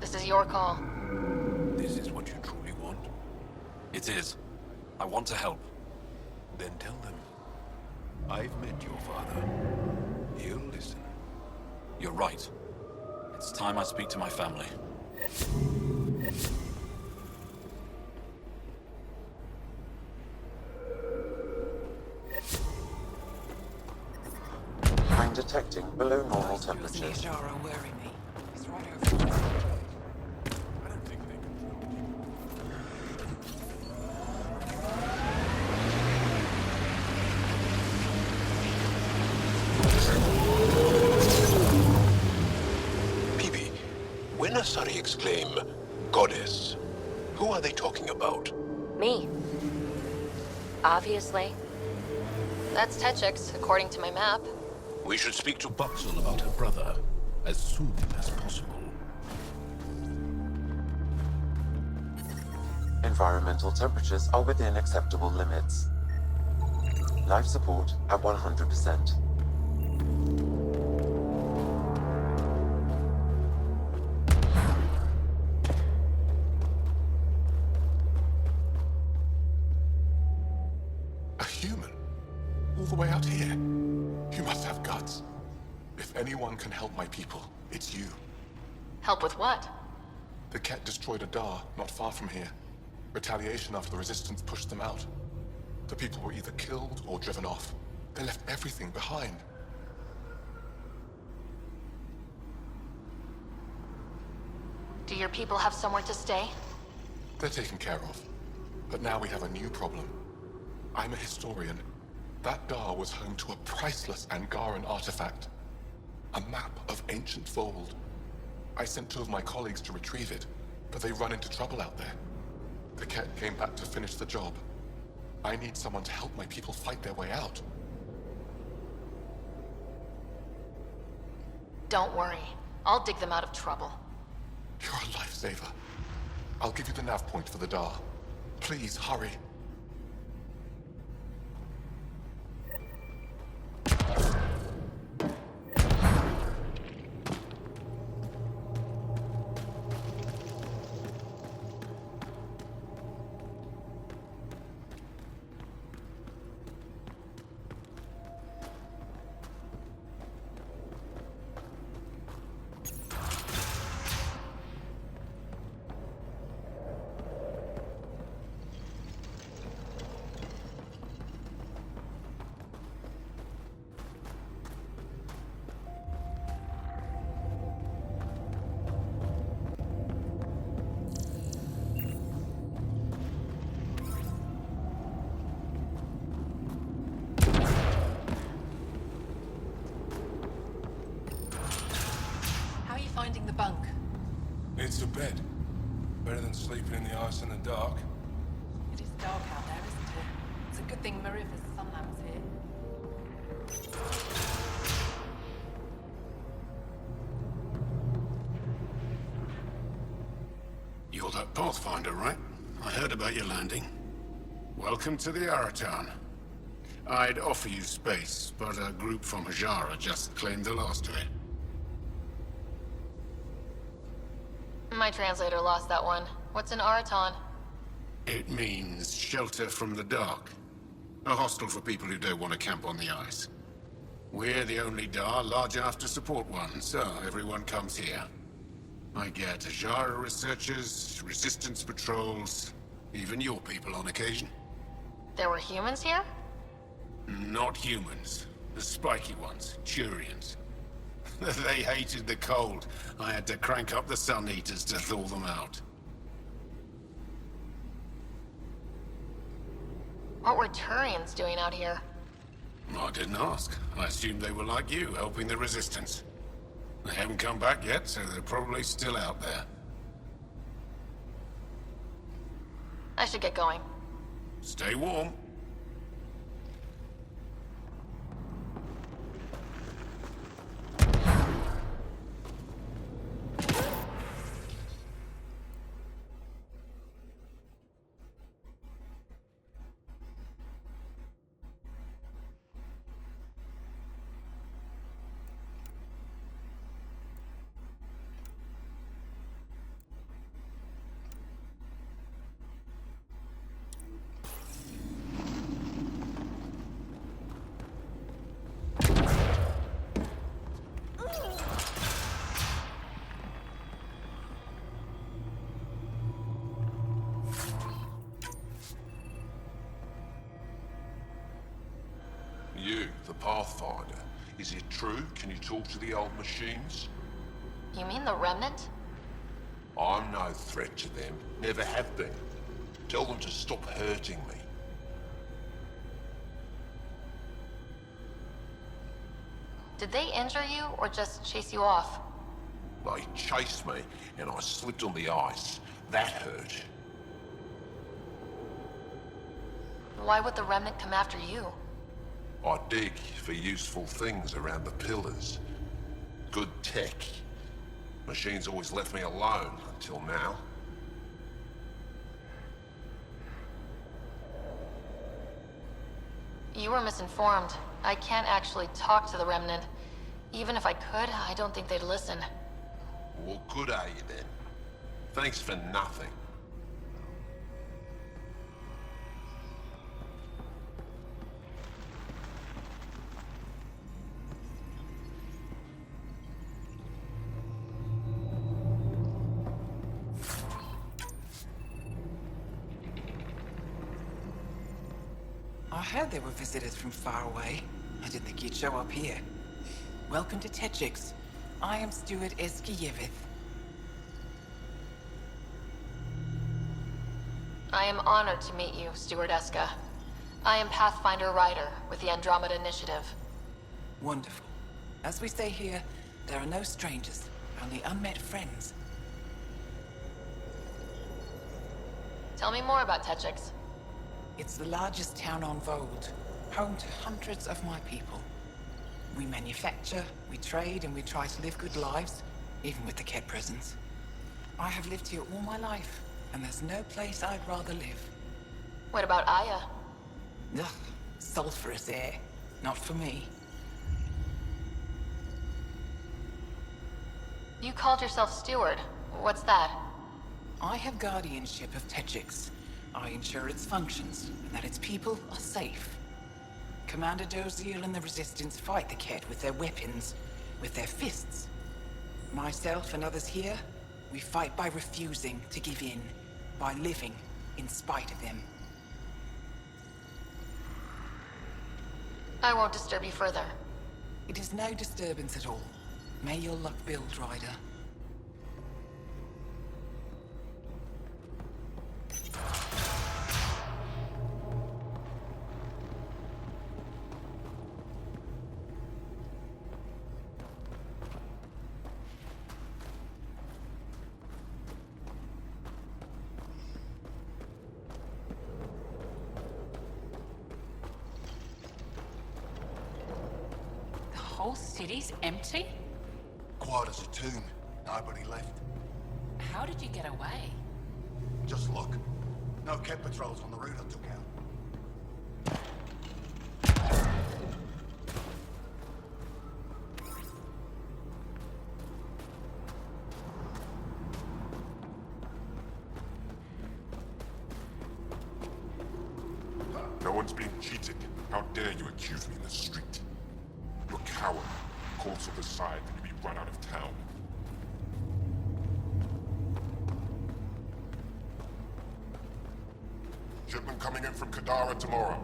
This is your call. This is what you truly want? It is. I want to help. Then tell them. I've met your father. He'll listen. You're right. It's time I speak to my family. I'm detecting below normal temperatures. Hijara worry me. He's right over there. I don't think they PB, when Asari exclaim, Goddess, who are they talking about? Me. Obviously. That's Techix, according to my map. We should speak to Buxel about her brother as soon as possible. Environmental temperatures are within acceptable limits. Life support at 100%. A human? All the way out here? You must have guts. If anyone can help my people, it's you. Help with what? The Ket destroyed a Dar not far from here. Retaliation after the Resistance pushed them out. The people were either killed or driven off. They left everything behind. Do your people have somewhere to stay? They're taken care of. But now we have a new problem. I'm a historian. That Dar was home to a priceless Angaran artifact. A map of ancient Fold. I sent 2 of my colleagues to retrieve it, but they run into trouble out there. The Ket came back to finish the job. I need someone to help my people fight their way out. Don't worry. I'll dig them out of trouble. You're a lifesaver. I'll give you the nav point for the Dar. Please, hurry. Finding the bunk. It's a bed. Better than sleeping in the ice in the dark. It is dark out there, isn't it? It's a good thing Marifa's sun lamp's here. You're that Pathfinder, right? I heard about your landing. Welcome to the Aratan. I'd offer you space, but a group from Hijara just claimed the last of it. My translator lost that one. What's an Araton? It means shelter from the dark. A hostel for people who don't want to camp on the ice. We're the only Dar large enough to support one, so everyone comes here. I get Ajara researchers, resistance patrols, even your people on occasion. There were humans here? Not humans. The spiky ones, Turians. They hated the cold. I had to crank up the sun eaters to thaw them out. What were Turians doing out here? I didn't ask. I assumed they were like you, helping the resistance. They haven't come back yet, so they're probably still out there. I should get going. Stay warm. You, the Pathfinder. Is it true? Can you talk to the old machines? You mean the Remnant? I'm no threat to them. Never have been. Tell them to stop hurting me. Did they injure you or just chase you off? They chased me, and I slipped on the ice. That hurt. Why would the Remnant come after you? I dig for useful things around the pillars. Good tech. Machines always left me alone until now. You were misinformed. I can't actually talk to the Remnant. Even if I could, I don't think they'd listen. What good are you then? Thanks for nothing. I heard there were visitors from far away. I didn't think you'd show up here. Welcome to Techix. I am Steward S.L.E. I am honored to meet you, Steward Eska. I am Pathfinder Ryder with the Andromeda Initiative. Wonderful. As we say here, there are no strangers, only unmet friends. Tell me more about Techix. It's the largest town on Vold, home to hundreds of my people. We manufacture, we trade, and we try to live good lives, even with the Ket presence. I have lived here all my life, and there's no place I'd rather live. What about Aya? Ugh, sulfurous air. Not for me. You called yourself Steward. What's that? I have guardianship of Techix. I ensure its functions, and that its people are safe. Commander Doziel and the Resistance fight the Ket with their weapons, with their fists. Myself and others here, we fight by refusing to give in, by living in spite of them. I won't disturb you further. It is no disturbance at all. May your luck build, Ryder. The whole city's empty? Quiet as a tomb. Nobody left. How did you get away? Just look. No Ket patrols on the route I took out. No one's being cheated. How dare you accuse me in the street? You're a coward. Calls to the side and you'll be run out of town. Shipment coming in from Kadara tomorrow.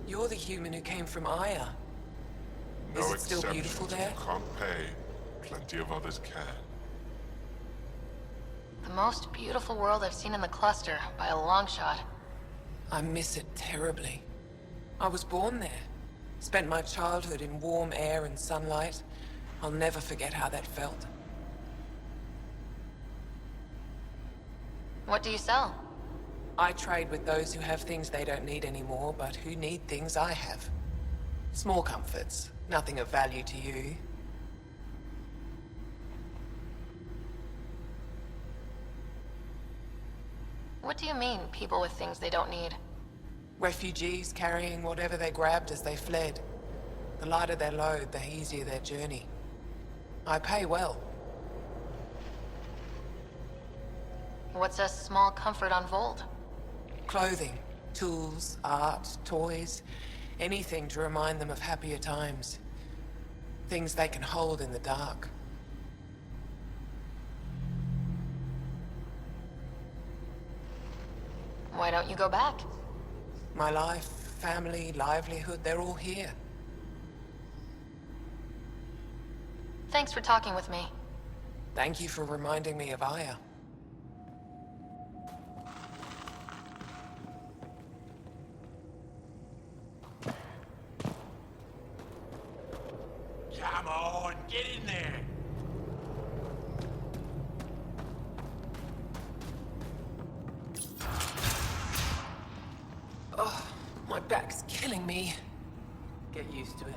You're the human who came from Aya. Is No it still beautiful exceptions. there? You can't pay. Plenty of others can. The most beautiful world I've seen in the cluster, by a long shot. I miss it terribly. I was born there. Spent my childhood in warm air and sunlight. I'll never forget how that felt. What do you sell? I trade with those who have things they don't need anymore, but who need things I have. Small comforts, nothing of value to you. What do you mean, people with things they don't need? Refugees carrying whatever they grabbed as they fled. The lighter their load, the easier their journey. I pay well. What's a small comfort on Vold? Clothing, tools, art, toys, anything to remind them of happier times. Things they can hold in the dark. Why don't you go back? My life, family, livelihood, they're all here. Thanks for talking with me. Thank you for reminding me of Aya. Come on, get in there. Oh, my back's killing me. Get used to it.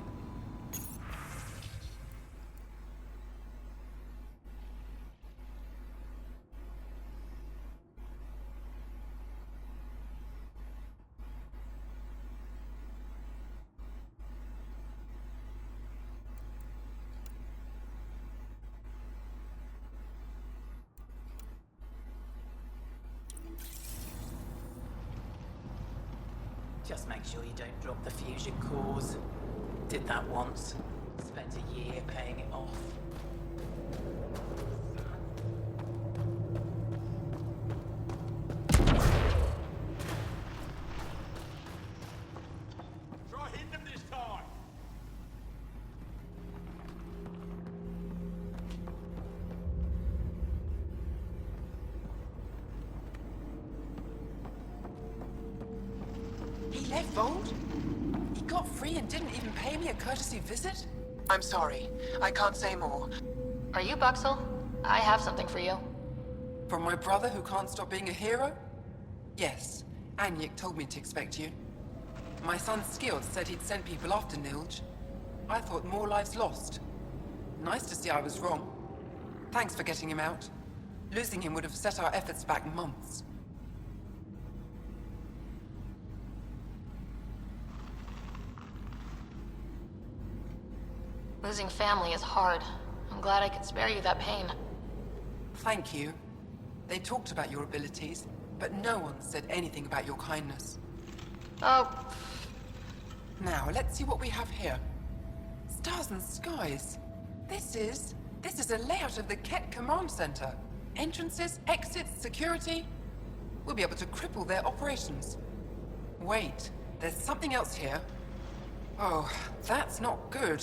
Just make sure you don't drop the fusion cores. Did that once. Spent a year paying it off. Try hitting them this time. He left Vold? He got free and didn't even pay me a courtesy visit? I'm sorry. I can't say more. Are you Buxel? I have something for you. From my brother who can't stop being a hero? Yes. Anyik told me to expect you. My son Skilled said he'd send people after Nilge. I thought more lives lost. Nice to see I was wrong. Thanks for getting him out. Losing him would have set our efforts back months. Losing family is hard. I'm glad I could spare you that pain. Thank you. They talked about your abilities, but no one said anything about your kindness. Oh. Now, let's see what we have here. Stars and skies. This is a layout of the Ket Command Center. Entrances, exits, security. We'll be able to cripple their operations. Wait, there's something else here. Oh, that's not good.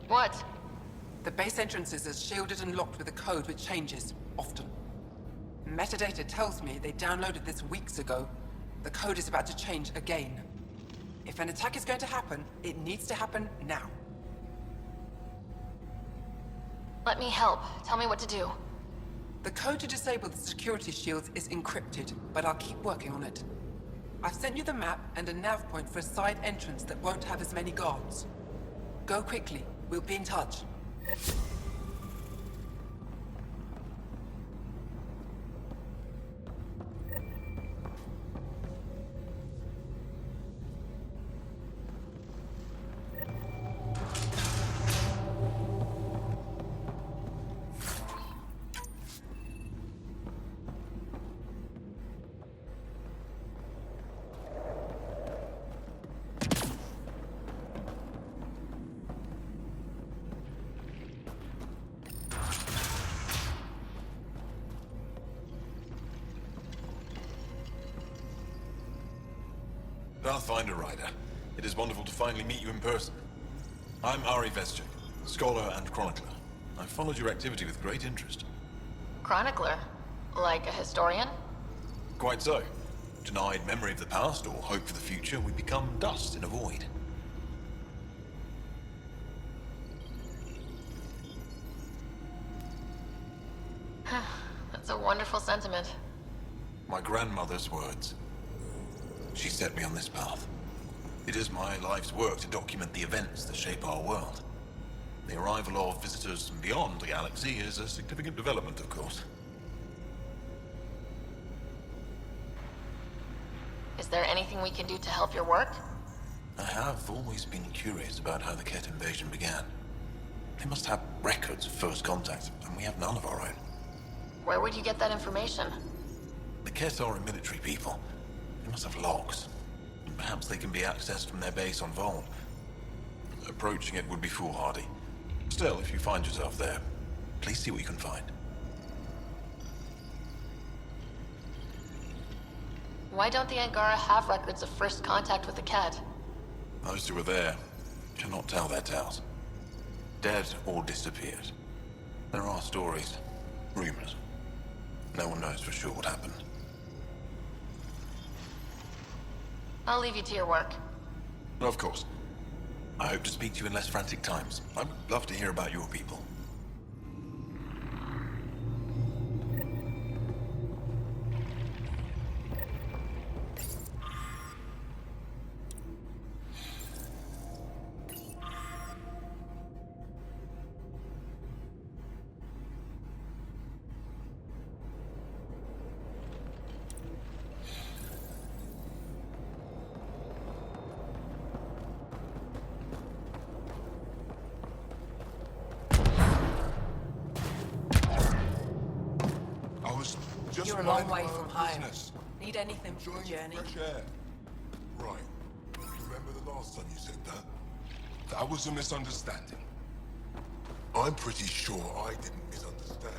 What? The base entrances are shielded and locked with a code which changes, often. Metadata tells me they downloaded this weeks ago. The code is about to change again. If an attack is going to happen, it needs to happen now. Let me help. Tell me what to do. The code to disable the security shields is encrypted, but I'll keep working on it. I've sent you the map and a nav point for a side entrance that won't have as many guards. Go quickly. We'll be in touch. Pathfinder Rider, it is wonderful to finally meet you in person. I'm Ari Veschek, scholar and chronicler. I've followed your activity with great interest. Chronicler? Like a historian? Quite so. Denied memory of the past or hope for the future, we become dust in a void. That's a wonderful sentiment. My grandmother's words. She set me on this path. It is my life's work to document the events that shape our world. The arrival of visitors from beyond the galaxy is a significant development, of course. Is there anything we can do to help your work? I have always been curious about how the Ket invasion began. They must have records of first contact, and we have none of our own. Where would you get that information? The Ket are a military people. They must have logs. Perhaps they can be accessed from their base on Vol. Approaching it would be foolhardy. Still, if you find yourself there, please see what you can find. Why don't the Angara have records of first contact with the Ket? Those who were there cannot tell their tales. Dead or disappeared. There are stories, rumors. No one knows for sure what happened. I'll leave you to your work. Of course. I hope to speak to you in less frantic times. I would love to hear about your people. You're a long way from home. Need anything for the journey? Fresh air. Right. Remember the last time you said that? That was a misunderstanding. I'm pretty sure I didn't misunderstand.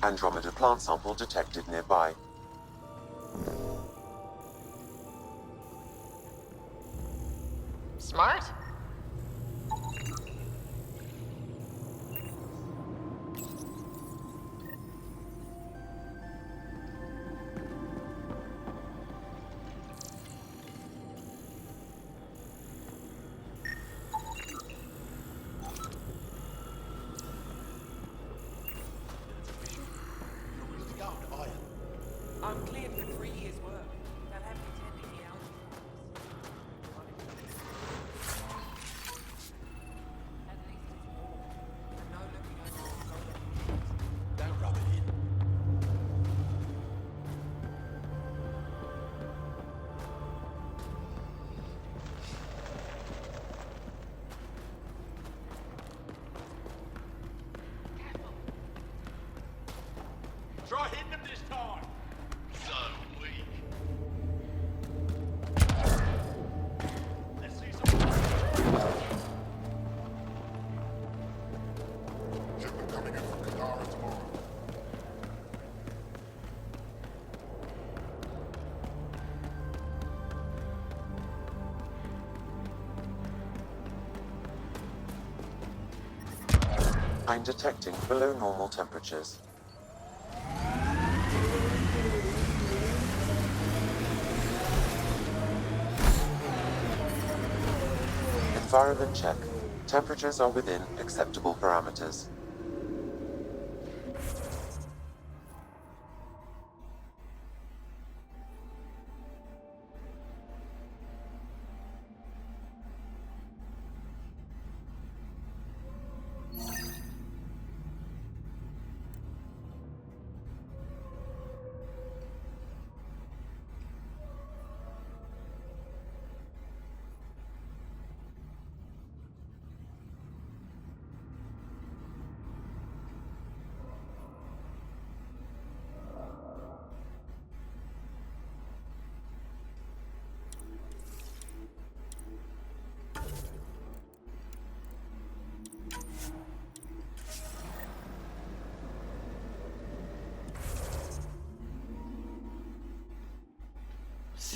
Andromeda plant sample detected nearby. Smart? I'm cleared for 3 years' work. They'll have me tending the algae. I'm detecting below normal temperatures. Environment check. Temperatures are within acceptable parameters.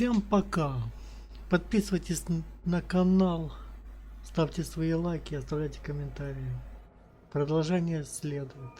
Всем пока. Подписывайтесь на канал, ставьте свои лайки, оставляйте комментарии. Продолжение следует.